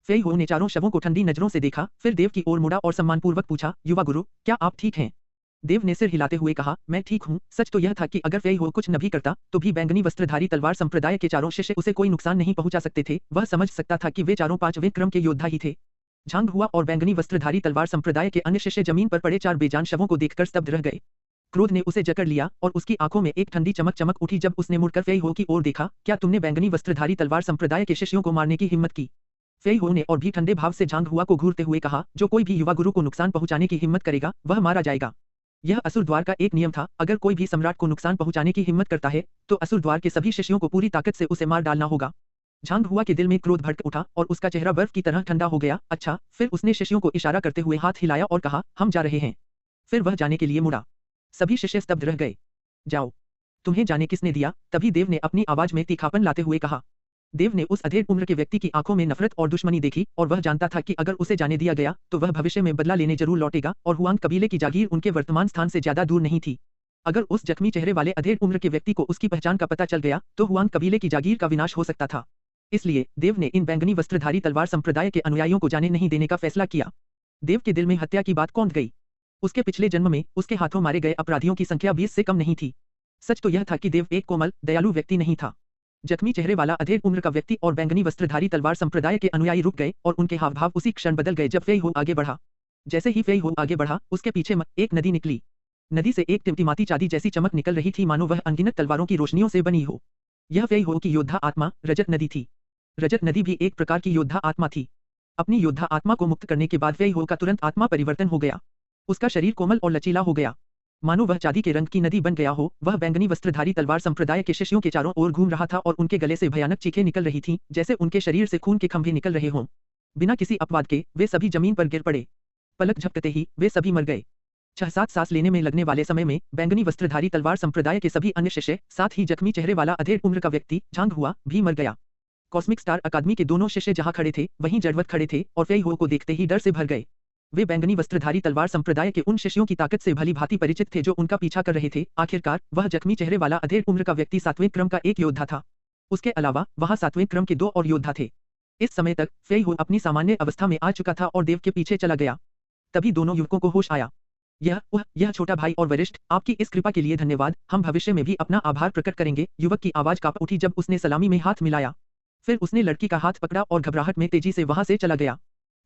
फेई हो ने चारों शवों को ठंडी नजरों से देखा, फिर देव की ओर मुड़ा और सम्मानपूर्वक पूछा, युवा गुरु, क्या आप ठीक हैं? देव ने सिर हिलाते हुए कहा, मैं ठीक हूँ। सच तो यह था कि अगर फेई हो कुछ न भी करता, तो भी बैंगनी वस्त्रधारी तलवार संप्रदाय के चारों शिष्य उसे कोई नुकसान नहीं पहुंचा सकते थे। वह समझ सकता था कि वे चारों 5वें क्रम के योद्धा ही थे। झांग हुआ और बैंगनी वस्त्रधारी तलवार संप्रदाय के अन्य शिष्य जमीन पर पड़े 4 बेजान शवों को देखकर स्तब्ध रह गए। क्रोध ने उसे जकड़ लिया और उसकी आंखों में एक ठंडी चमक चमक उठी जब उसने मुड़कर फेई हो की ओर देखा। क्या तुमने बैंगनी वस्त्रधारी तलवार संप्रदाय के शिष्यों को मारने की हिम्मत की? फेई हो ने और भी ठंडे भाव से झांग हुआ को घूरते हुए कहा, जो कोई भी युवा गुरु को नुकसान पहुंचाने की हिम्मत करेगा, वह मारा जाएगा। यह असुर द्वार का एक नियम था, अगर कोई भी सम्राट को नुकसान पहुंचाने की हिम्मत करता है, तो असुर द्वार के सभी शिष्यों को पूरी ताकत से उसे मार डालना होगा। झांग हुआ के दिल में क्रोध भड़क उठा और उसका चेहरा बर्फ की तरह ठंडा हो गया। अच्छा, फिर उसने शिष्यों को इशारा करते हुए हाथ हिलाया और कहा, हम जा रहे हैं। फिर वह जाने के लिए मुड़ा। सभी शिष्य स्तब्ध रह गए। जाओ। तुम्हें जाने किसने दिया? तभी देव ने अपनी आवाज में तीखापन लाते हुए कहा। देव ने उस अधेड़ उम्र के व्यक्ति की आंखों में नफरत और दुश्मनी देखी और वह जानता था कि अगर उसे जाने दिया गया, तो वह भविष्य में बदला लेने जरूर लौटेगा और हुआंग कबीले की जागीर उनके वर्तमान स्थान से ज्यादा दूर नहीं थी। अगर उस जख्मी चेहरे वाले अधेड़ उम्र के व्यक्ति को उसकी पहचान का पता चल गया, तो हुआंग कबीले की जागीर का विनाश हो सकता था। इसलिए देव ने इन बैंगनी वस्त्रधारी तलवार संप्रदाय के अनुयायियों को जाने नहीं देने का फैसला किया। देव के दिल में हत्या की बात कौंध गई। उसके पिछले जन्म में उसके हाथों मारे गए अपराधियों की संख्या 20 से कम नहीं थी। सच तो यह था कि देव एक कोमल, दयालु व्यक्ति नहीं था। जख्मी चेहरे वाला अधेड़ उम्र का व्यक्ति और बैंगनी वस्त्रधारी तलवार संप्रदाय के अनुयायी रुक गए और उनके हाव भाव उसी क्षण बदल गए जब फेई हो आगे बढ़ा। जैसे ही फेई हो आगे बढ़ा, उसके पीछे एक नदी निकली। नदी से एक टिमटिमाती चांदी जैसी चमक निकल रही थी, मानो वह अनगिनत तलवारों की रोशनियों से बनी हो। यह फेई हो की योद्धा आत्मा रजत नदी थी। रजत नदी भी एक प्रकार की योद्धा आत्मा थी। अपनी योद्धा आत्मा को मुक्त करने के बाद फेई हो का तुरंत आत्मा परिवर्तन हो गया। उसका शरीर कोमल और लचीला हो गया, मानो वह चांदी के रंग की नदी बन गया हो। वह बैंगनी वस्त्रधारी तलवार संप्रदाय के शिष्यों के चारों ओर घूम रहा था और उनके गले से भयानक चीखें निकल रही थीं, जैसे उनके शरीर से खून के खंभे निकल रहे हों। बिना किसी अपवाद के वे सभी जमीन पर गिर पड़े। पलक झपकते ही वे सभी मर गए। 6-7 सांस लेने में लगने वाले समय में बैंगनी वस्त्रधारी तलवार संप्रदाय के सभी अन्य शिष्य, साथ ही जख्मी चेहरे वाला अधेड़ उम्र का व्यक्ति झांग हुआ भी मर गया। कॉस्मिक स्टार अकादमी के दोनों शिष्य जहां खड़े थे, वहीं जड़वत खड़े थे और फेई हो को देखते ही डर से भर गए। वे बैंगनी वस्त्रधारी तलवार संप्रदाय के उन शिष्यों की ताकत से भली भांति परिचित थे जो उनका पीछा कर रहे थे। आखिरकार वह जख्मी चेहरे वाला अधेड़ उम्र का व्यक्ति 7वें क्रम का एक योद्धा था। उसके अलावा वहां 7वें क्रम के 2 और योद्धा थे। इस समय तक फेई हो अपनी सामान्य अवस्था में आ चुका था और देव के पीछे चला गया। तभी दोनों युवकों को होश आया। यह छोटा भाई और वरिष्ठ, आपकी इस कृपा के लिए धन्यवाद। हम भविष्य में भी अपना आभार प्रकट करेंगे। युवक की आवाज कांप उठी जब उसने सलामी में हाथ मिलाया। फिर उसने लड़की का हाथ पकड़ा और घबराहट में तेजी से वहां से चला गया।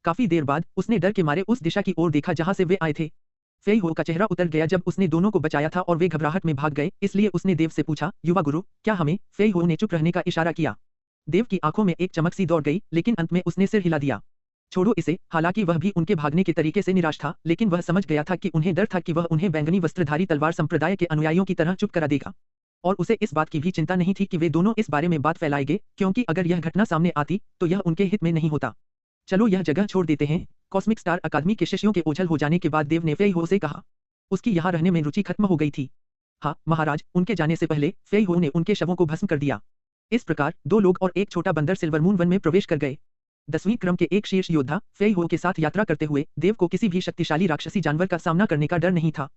काफी देर बाद उसने डर के मारे उस दिशा की ओर देखा जहां से वे आए थे। फेई हो का चेहरा उतर गया जब उसने दोनों को बचाया था और वे घबराहट में भाग गए, इसलिए उसने देव से पूछा, युवा गुरु, क्या हमें? फेई हो ने चुप रहने का इशारा किया। देव की आंखों में एक चमक सी दौड़ गई, लेकिन अंत में उसने सिर हिला दिया। छोड़ो इसे। हालांकि वह भी उनके भागने के तरीके से निराश था, लेकिन वह समझ गया था कि उन्हें डर था कि वह उन्हें बैंगनी वस्त्रधारी तलवार संप्रदाय के अनुयायियों की तरह चुप करा देगा। और उसे इस बात की भी चिंता नहीं थी कि वे दोनों इस बारे में बात फैलाएंगे, क्योंकि अगर यह घटना सामने आती तो यह उनके हित में नहीं होता। चलो यह जगह छोड़ देते हैं। कॉस्मिक स्टार अकादमी के शिष्यों के ओझल हो जाने के बाद देव ने फेई हो से कहा। उसकी यहाँ रहने में रुचि खत्म हो गई थी। हाँ महाराज, उनके जाने से पहले फेई हो ने उनके शवों को भस्म कर दिया। इस प्रकार 2 लोग और एक छोटा बंदर सिल्वरमून वन में प्रवेश कर गए। 10वीं क्रम के एक शीर्ष योद्धा फेई हो के साथ यात्रा करते हुए देव को किसी भी शक्तिशाली राक्षसी जानवर का सामना करने का डर नहीं था।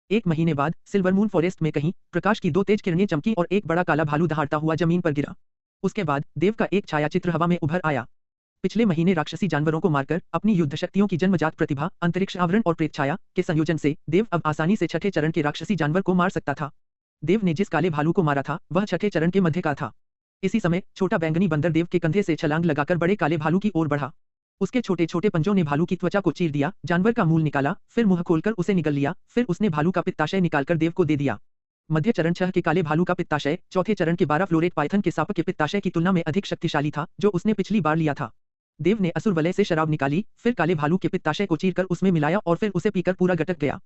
1 महीने बाद सिल्वरमून फॉरेस्ट में कहीं प्रकाश की 2 तेज किरणें चमकी और एक बड़ा काला भालू दहाड़ता हुआ जमीन पर गिरा। उसके बाद देव का एक छायाचित्र हवा में उभर आया। पिछले महीने राक्षसी जानवरों को मारकर अपनी युद्ध शक्तियों की जन्मजात प्रतिभा, अंतरिक्ष आवरण और प्रेत छाया के संयोजन से देव अब आसानी से 6ठे चरण के राक्षसी जानवर को मार सकता था। देव ने जिस काले भालू को मारा था वह 6ठे चरण के मध्य का था। इसी समय छोटा बैंगनी बंदर देव के कंधे से छलांग लगाकर बड़े काले भालू की ओर बढ़ा। उसके छोटे छोटे पंजों ने भालू की त्वचा को चीर दिया, जानवर का मूल निकाला, फिर मुंह खोलकर उसे निगल लिया, फिर उसने भालू का पित्ताशय निकालकर देव को दे दिया। मध्य चरण 6 के काले भालू का पित्ताशय चौथे चरण के 12 फ्लोरेट पाइथन के सांप के पित्ताशय की तुलना में अधिक शक्तिशाली था, जो उसने पिछली बार लिया था। देव ने असुर वलय से शराब निकाली, फिर काले भालू के पित्ताशय को चीरकर उसमें मिलाया और फिर उसे पीकर पूरा गटक गया।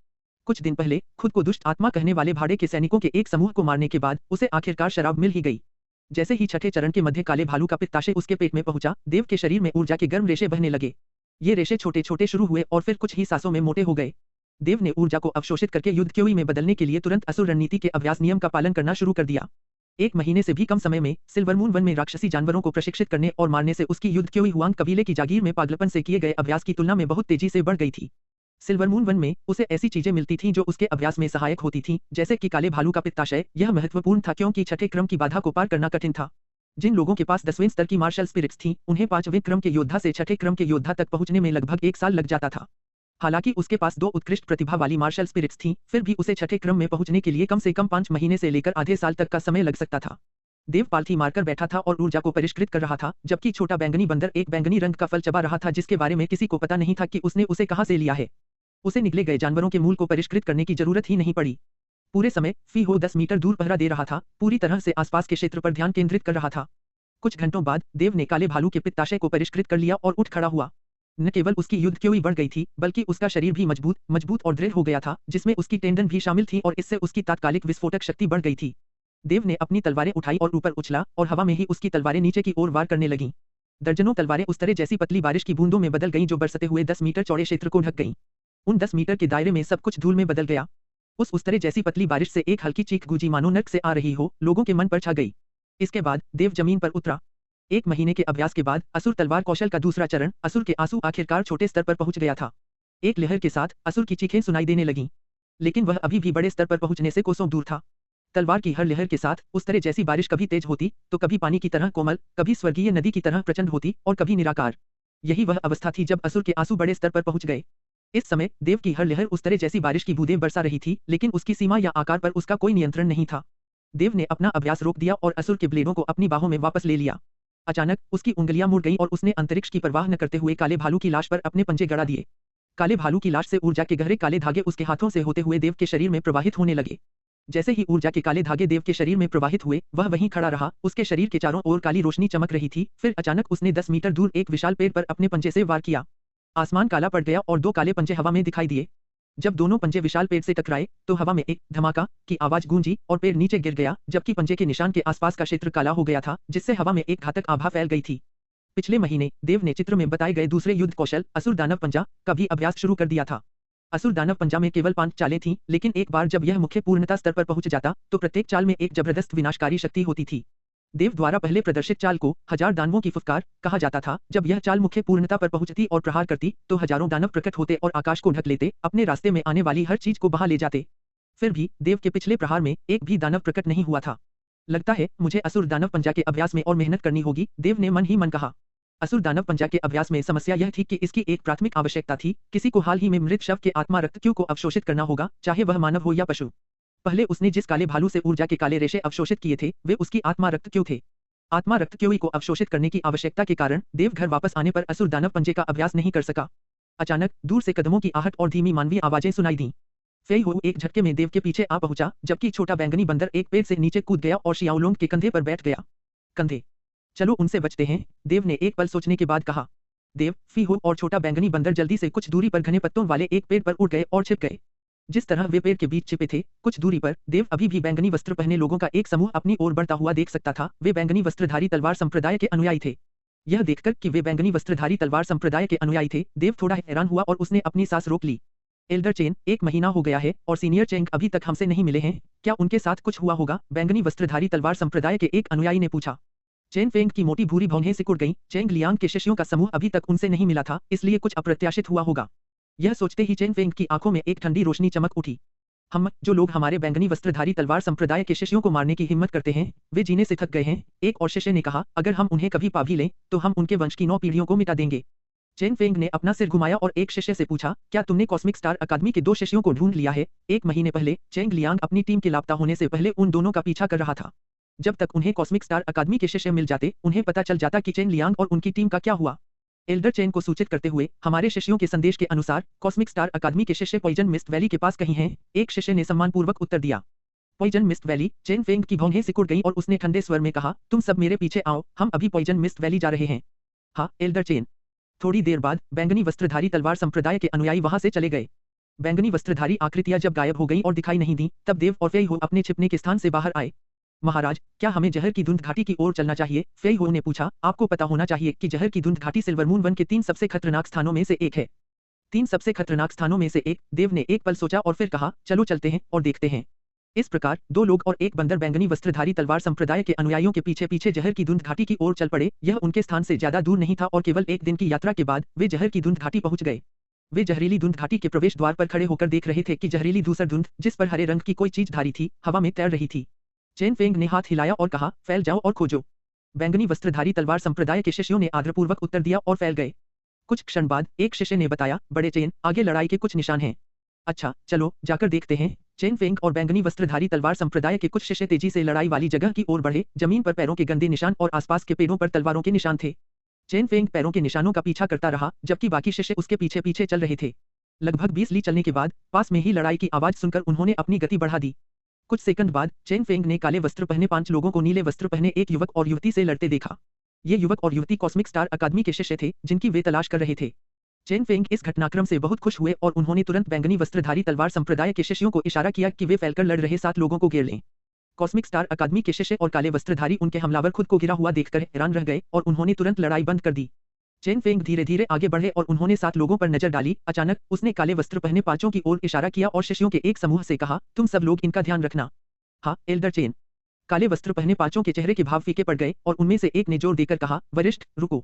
कुछ दिन पहले खुद को दुष्ट आत्मा कहने वाले भाड़े के सैनिकों के एक समूह को मारने के बाद उसे आखिरकार शराब मिल ही गई। जैसे ही छठे चरण के मध्य काले भालू का पित्ताशय उसके पेट में पहुंचा, देव के शरीर में ऊर्जा के गर्म रेशे बहने लगे। ये रेशे छोटे छोटे शुरू हुए और फिर कुछ ही सांसों में मोटे हो गए। देव ने ऊर्जा को अवशोषित करके युद्ध क्योई में बदलने के लिए तुरंत असुर रणनीति के अभ्यास नियम का पालन करना शुरू कर दिया। 1 महीने से भी कम समय में सिल्वर मून वन में राक्षसी जानवरों को प्रशिक्षित करने और मारने से उसकी युद्ध क्योई हुआंग कबीले की जागीर में पागलपन से किए गए अभ्यास की तुलना में बहुत तेजी से बढ़ गई थी। सिल्वर मून वन में उसे ऐसी चीजें मिलती थीं जो उसके अभ्यास में सहायक होती थीं, जैसे कि काले भालू का पित्ताशय। यह महत्वपूर्ण था क्योंकि छठे क्रम की बाधा को पार करना कठिन था। जिन लोगों के पास 10वें स्तर की मार्शल स्पिरिट्स थीं, उन्हें 5वें क्रम के योद्धा से छठे क्रम के योद्धा तक पहुंचने में लगभग 1 साल लग जाता था। हालांकि उसके पास 2 उत्कृष्ट प्रतिभा वाली मार्शल स्पिरिट्स थीं, फिर भी उसे छठे क्रम में पहुंचने के लिए कम से कम 5 महीने से लेकर आधे साल तक का समय लग सकता था। देव पालथी मारकर बैठा था और ऊर्जा को परिष्कृत कर रहा था, जबकि छोटा बैंगनी बंदर एक बैंगनी रंग का फल चबा रहा था जिसके बारे में किसी को पता नहीं था कि उसने उसे कहां से लिया है। उसे निगले गए जानवरों के मूल को परिष्कृत करने की जरूरत ही नहीं पड़ी। पूरे समय फी हो 10 मीटर दूर पहरा दे रहा था, पूरी तरह से आसपास के क्षेत्र पर ध्यान केंद्रित कर रहा था। कुछ घंटों बाद देव ने काले भालू के पित्ताशय को परिष्कृत कर लिया और उठ खड़ा हुआ। न केवल उसकी युद्ध क्योई बढ़ गई थी, बल्कि उसका शरीर भी मजबूत और दृढ़ हो गया था, जिसमें उसकी टेंडन भी शामिल थी और इससे उसकी तात्कालिक विस्फोटक शक्ति बढ़ गई थी। देव ने अपनी तलवारें उठाई और ऊपर उछला और हवा में ही उसकी तलवारें नीचे की ओर वार करने लगीं। दर्जनों तलवारें उस तरह जैसी पतली बारिश की बूंदों में बदल गईं जो बरसते हुए 10 मीटर चौड़े क्षेत्र को ढक गईं। उन 10 मीटर के दायरे में सब कुछ धूल में बदल गया। उस तरह जैसी पतली बारिश से एक हल्की चीख गूंजी मानो नर्क से आ रही हो, लोगों के मन पर छा गई। इसके बाद देव जमीन पर उतरा। 1 महीने के अभ्यास के बाद असुर तलवार कौशल का दूसरा चरण, असुर के आंसू, आखिरकार छोटे स्तर पर पहुंच गया था। एक लहर के साथ असुर की चीखें सुनाई देने लगीं, लेकिन वह अभी भी बड़े स्तर पर पहुंचने से कोसों दूर था। तलवार की हर लहर के साथ उस तरह जैसी बारिश कभी तेज होती तो कभी पानी की तरह कोमल, कभी स्वर्गीय नदी की तरह प्रचंड होती और कभी निराकार। यही वह अवस्था थी जब असुर के आंसू बड़े स्तर पर पहुंच गए। इस समय देव की हर लहर उस तरह जैसी बारिश की बूंदें बरसा रही थी, लेकिन उसकी सीमा या आकार पर उसका कोई नियंत्रण नहीं था। देव ने अपना अभ्यास रोक दिया और असुर के ब्लेडों को अपनी बाहों में वापस ले लिया। अचानक उसकी उंगलियां मुड़ गईं और उसने अंतरिक्ष की परवाह न करते हुए काले भालू की लाश पर अपने पंजे गड़ा दिए। काले भालू की लाश से ऊर्जा के गहरे काले धागे उसके हाथों से होते हुए देव के शरीर में प्रवाहित होने लगे। जैसे ही ऊर्जा के काले धागे देव के शरीर में प्रवाहित हुए, वह वहीं खड़ा रहा। उसके शरीर के चारों ओर काली रोशनी चमक रही थी। फिर अचानक उसने 10 मीटर दूर एक विशाल पेड़ पर अपने पंजे से वार किया। आसमान काला पड़ गया और 2 काले पंजे हवा में दिखाई दिए। जब दोनों पंजे विशाल पेड़ से टकराए तो हवा में एक धमाका की आवाज गूंजी और पेड़ नीचे गिर गया, जबकि पंजे के निशान के आसपास का क्षेत्र काला हो गया था, जिससे हवा में एक घातक आभा फैल गई थी। पिछले महीने देव ने चित्र में बताए गए दूसरे युद्ध कौशल असुर दानव पंजा का भी अभ्यास शुरू कर दिया था। असुर दानव पंजा में केवल 5 चालें थीं, लेकिन एक बार जब यह मुख्य पूर्णता स्तर पर पहुंच जाता तो प्रत्येक चाल में एक जबरदस्त विनाशकारी शक्ति होती थी। देव द्वारा पहले प्रदर्शित चाल को 1000 दानवों की फुफकार कहा जाता था। जब यह चाल मुख्य पूर्णता पर पहुंचती और प्रहार करती तो हजारों दानव प्रकट होते और आकाश को ढक लेते, अपने रास्ते में आने वाली हर चीज को बहा ले जाते। फिर भी देव के पिछले प्रहार में एक भी दानव प्रकट नहीं हुआ था। लगता है मुझे असुर दानव पंजा के अभ्यास में और मेहनत करनी होगी, देव ने मन ही मन कहा। असुर दानव पंजा के अभ्यास में समस्या यह थी कि इसकी एक प्राथमिक आवश्यकता थी, किसी को हाल ही में मृत शव के आत्मा रक्तक्यू को अवशोषित करना होगा, चाहे वह मानव हो या पशु। पहले उसने जिस काले भालू से ऊर्जा के काले रेशे अवशोषित किए थे, वे उसकी आत्मा रक्तक्यू थे। आत्मा रक्तक्यूई को अवशोषित करने की आवश्यकता के कारण देव घर वापस आने पर असुर दानव पंजे का अभ्यास नहीं कर सका। अचानक दूर से कदमों की आहट और धीमी मानवीय आवाजें सुनाई दीं। फेई हो एक झटके में देव के पीछे आ पहुंचा, जबकि छोटा बैंगनी बंदर एक पेड़ से नीचे कूद गया और शियाओलोंग के कंधे पर बैठ गया। कंधे, चलो उनसे बचते हैं, देव ने एक पल सोचने के बाद कहा। देव, फी हो और छोटा बैंगनी बंदर जल्दी से कुछ दूरी पर घने पत्तों वाले एक पेड़ पर उड़ गए और छिप गए। जिस तरह वे पेड़ के बीच छिपे थे, कुछ दूरी पर देव अभी भी बैंगनी वस्त्र पहने लोगों का एक समूह अपनी ओर बढ़ता हुआ देख सकता था। वे बैंगनी वस्त्रधारी तलवार संप्रदाय के अनुयायी थे। यह देखकर कि वे बैंगनी वस्त्रधारी तलवार संप्रदाय के अनुयायी थे, देव थोड़ा हैरान हुआ और उसने अपनी सांस रोक ली। एल्डर चेन, 1 महीना हो गया है और सीनियर चेंग अभी तक हमसे नहीं मिले हैं, क्या उनके साथ कुछ हुआ होगा? बैंगनी वस्त्रधारी तलवार संप्रदाय के एक अनुयायी ने पूछा। चेन फेंग की मोटी भूरी भौहें सिकुड़ गईं। चेंग लियांग के शिष्यों का समूह अभी तक उनसे नहीं मिला था, इसलिए कुछ अप्रत्याशित हुआ होगा। यह सोचते ही चेन फेंग की आंखों में एक ठंडी रोशनी चमक उठी। जो लोग हमारे बैंगनी वस्त्रधारी तलवार संप्रदाय के शिष्यों को मारने की हिम्मत करते हैं, वे जीने से थक गए हैं। एक और शिष्य ने कहा, अगर हम उन्हें कभी पा भी लें तो हम उनके वंश की 9 पीढ़ियों को मिटा देंगे। चेन फेंग ने अपना सिर घुमाया और एक शिष्य से पूछा, क्या तुमने कॉस्मिक स्टार अकादमी के 2 शिष्यों को ढूंढ लिया है? 1 महीने पहले चेंग लियांग अपनी टीम के लापता होने से पहले उन दोनों का पीछा कर रहा था। जब तक उन्हें कॉस्मिक स्टार अकादमी के शिष्य मिल जाते, उन्हें पता चल जाता कि चेन लियांग और उनकी टीम का क्या हुआ। एल्डर चेन को सूचित करते हुए, हमारे शिष्यों के संदेश के अनुसार कॉस्मिक स्टार अकादमी के शिष्य पॉइजन मिस्ट वैली के पास कहीं हैं, एक शिष्य ने सम्मानपूर्वक उत्तर दिया। Poison mist valley? Chen Feng की भौहें सिकुड़ गईं और उसने ठंडे स्वर में कहा, तुम सब मेरे पीछे आओ, हम अभी पॉइजन मिस्ट वैली जा रहे हैं। हाँ, एल्डर चेन। थोड़ी देर बाद बैंगनी वस्त्रधारी तलवार संप्रदाय के अनुयायी वहां से चले गए। बैंगनी वस्त्रधारी आकृतियां जब गायब हो गईं और दिखाई नहीं दी, तब देव और फेई हो अपने छिपने के स्थान से बाहर आए। महाराज, क्या हमें जहर की धुंध घाटी की ओर चलना चाहिए? फेई हो ने पूछा। आपको पता होना चाहिए कि जहर की धुंध घाटी सिल्वर मून वन के 3 सबसे खतरनाक स्थानों में से एक है। 3 सबसे खतरनाक स्थानों में से एक। देव ने एक पल सोचा और फिर कहा, चलो चलते हैं और देखते हैं। इस प्रकार 2 लोग और एक बंदर बैंगनी वस्त्रधारी तलवार संप्रदाय के अनुयायियों के पीछे पीछे जहर की धुंध घाटी की ओर चल पड़े। यह उनके स्थान से ज्यादा दूर नहीं था और केवल एक दिन की यात्रा के बाद वे जहर की धुंध घाटी पहुंच गए। वे जहरीली धुंध घाटी के प्रवेश द्वार पर खड़े होकर देख रहे थे कि जहरीली धूसर धुंध, जिस पर हरे रंग की कोई चीज धारी थी, हवा में तैर रही थी। चेन फेंग ने हाथ हिलाया और कहा, फैल जाओ और खोजो। बैंगनी वस्त्रधारी तलवार संप्रदाय के शिष्यों ने आदरपूर्वक उत्तर दिया और फैल गए। कुछ क्षण बाद एक शिष्य ने बताया, बड़े चेन, आगे लड़ाई के कुछ निशान हैं। अच्छा, चलो जाकर देखते हैं। चेन फेंग और बैंगनी वस्त्रधारी तलवार संप्रदाय के कुछ शिष्य तेजी से लड़ाई वाली जगह की ओर बढ़े। जमीन पर पैरों के गंदे निशान और आसपास के पेड़ों पर तलवारों के निशान थे। चेन फेंग पैरों के निशानों का पीछा करता रहा, जबकि बाकी शिष्य उसके पीछे पीछे चल रहे थे। लगभग 20 ली चलने के बाद पास में ही लड़ाई की आवाज सुनकर उन्होंने अपनी गति बढ़ा दी। कुछ सेकंड बाद चेन फेंग ने काले वस्त्र पहने 5 लोगों को नीले वस्त्र पहने एक युवक और युवती से लड़ते देखा। ये युवक और युवती कॉस्मिक स्टार अकादमी के शिष्य थे, जिनकी वे तलाश कर रहे थे। चेन फेंग इस घटनाक्रम से बहुत खुश हुए और उन्होंने तुरंत बैंगनी वस्त्रधारी तलवार संप्रदाय के शिष्यों को इशारा किया कि वे फैलकर लड़ रहे 7 लोगों को घेर लें। कॉस्मिक स्टार अकादमी के शिष्य और काले वस्त्रधारी उनके हमलावर खुद को घिरा हुआ देखकर हैरान रह गए और उन्होंने तुरंत लड़ाई बंद कर दी। चेन फेंग धीरे धीरे आगे बढ़े और उन्होंने 7 लोगों पर नजर डाली। अचानक उसने काले वस्त्र पहने 5 की ओर इशारा किया और शिष्यों के एक समूह से कहा, तुम सब लोग इनका ध्यान रखना। हाँ, एल्डर चेन। काले वस्त्र पहने 5 के चेहरे के भाव फीके पड़ गए और उनमें से एक ने जोर देकर कहा, वरिष्ठ, रुको।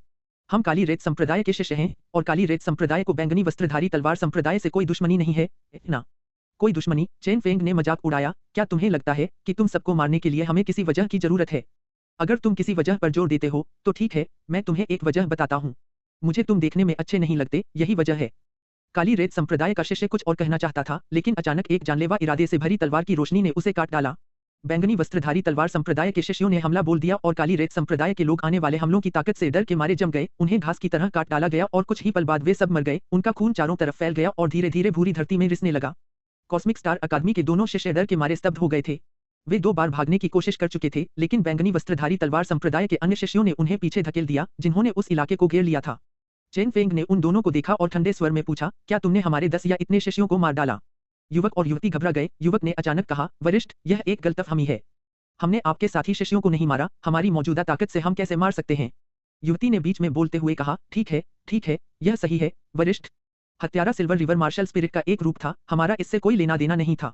हम काली रेत संप्रदाय के शिष्य हैं और काली रेत संप्रदाय को बैंगनी वस्त्रधारी तलवार संप्रदाय से कोई दुश्मनी नहीं है ना। कोई दुश्मनी? चेन फेंग ने मजाक उड़ाया। क्या तुम्हें लगता है कि तुम सबको मारने के लिए हमें किसी वजह की जरूरत है? अगर तुम किसी वजह पर जोर देते हो तो ठीक है, मैं तुम्हें एक वजह बताता हूँ। मुझे तुम देखने में अच्छे नहीं लगते, यही वजह है। काली रेत संप्रदाय का शिष्य कुछ और कहना चाहता था, लेकिन अचानक एक जानलेवा इरादे से भरी तलवार की रोशनी ने उसे काट डाला। बैंगनी वस्त्रधारी तलवार संप्रदाय के शिष्यों ने हमला बोल दिया और काली रेत संप्रदाय के लोग आने वाले हमलों की ताकत से डर के मारे जम गए। उन्हें घास की तरह काट डाला गया और कुछ ही पल बाद वे सब मर गए। उनका खून चारों तरफ फैल गया और धीरे धीरे भूरी धरती में रिसने लगा। कॉस्मिक स्टार अकादमी के दोनों शिष्य डर के मारे स्तब्ध हो गए थे। वे 2 बार भागने की कोशिश कर चुके थे, लेकिन बैंगनी वस्त्रधारी तलवार संप्रदाय के अन्य शिष्यों ने उन्हें पीछे धकेल दिया, जिन्होंने उस इलाके को घेर लिया था। चेन फेंग ने उन दोनों को देखा और ठंडे स्वर में पूछा, क्या तुमने हमारे 10 या इतने शिष्यों को मार डाला? युवक और युवती घबरा गए। युवक ने अचानक कहा, वरिष्ठ, यह एक गलतफहमी है। हमने आपके साथी शिष्यों को नहीं मारा, हमारी मौजूदा ताकत से हम कैसे मार सकते हैं? युवती ने बीच में बोलते हुए कहा, ठीक है, यह सही है, वरिष्ठ। हत्यारा सिल्वर रिवर मार्शल स्पिरिट का एक रूप था, हमारा इससे कोई लेना देना नहीं था।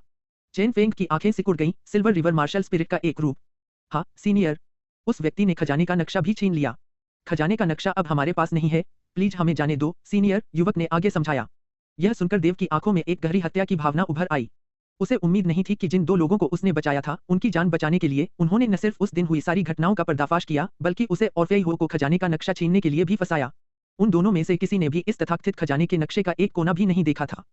चेन फेंग की आंखें सिकुड़ गईं। सिल्वर रिवर मार्शल स्पिरिट का एक रूप? हाँ, सीनियर। उस व्यक्ति ने खजाने का नक्शा भी छीन लिया। खजाने का नक्शा अब हमारे पास नहीं है, प्लीज हमें जाने दो, सीनियर, युवक ने आगे समझाया। यह सुनकर देव की आंखों में एक गहरी हत्या की भावना उभर आई। उसे उम्मीद नहीं थी कि जिन 2 लोगों को उसने बचाया था, उनकी जान बचाने के लिए उन्होंने न सिर्फ उस दिन हुई सारी घटनाओं का पर्दाफाश किया, बल्कि उसे और फेई हो को खजाने का नक्शा छीनने के लिए भी फंसाया। उन दोनों में से किसी ने भी इस तथाकथित खजाने के नक्शे का एक कोना भी नहीं देखा था।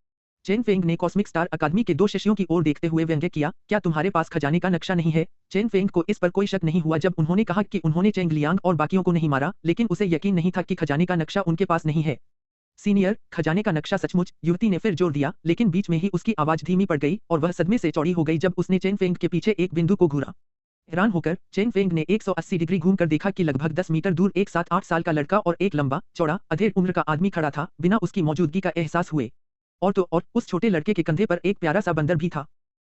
चेन फेंग ने कॉस्मिक स्टार अकादमी के 2 शिष्यों की ओर देखते हुए व्यंग्य किया, क्या तुम्हारे पास खजाने का नक्शा नहीं है? चेन फेंग को इस पर कोई शक नहीं हुआ जब उन्होंने कहा कि उन्होंने चेंग लियांग और बाकियों को नहीं मारा, लेकिन उसे यकीन नहीं था कि खजाने का नक्शा उनके पास नहीं है। सीनियर, खजाने का नक्शा सचमुच? युवती ने फिर जोर दिया, लेकिन बीच में ही उसकी आवाज धीमी पड़ गई और वह सदमे से चौड़ी हो गई जब उसने चेन फेंग के पीछे एक बिंदु को घूरा। हैरान होकर चेन फेंग ने 180 डिग्री घूमकर देखा कि लगभग 10 मीटर दूर एक 7-8 साल का लड़का और एक लंबा चौड़ा अधेड़ उम्र का आदमी खड़ा था, बिना उसकी मौजूदगी का एहसास हुए। और तो और उस छोटे लड़के के कंधे पर एक प्यारा सा बंदर भी था।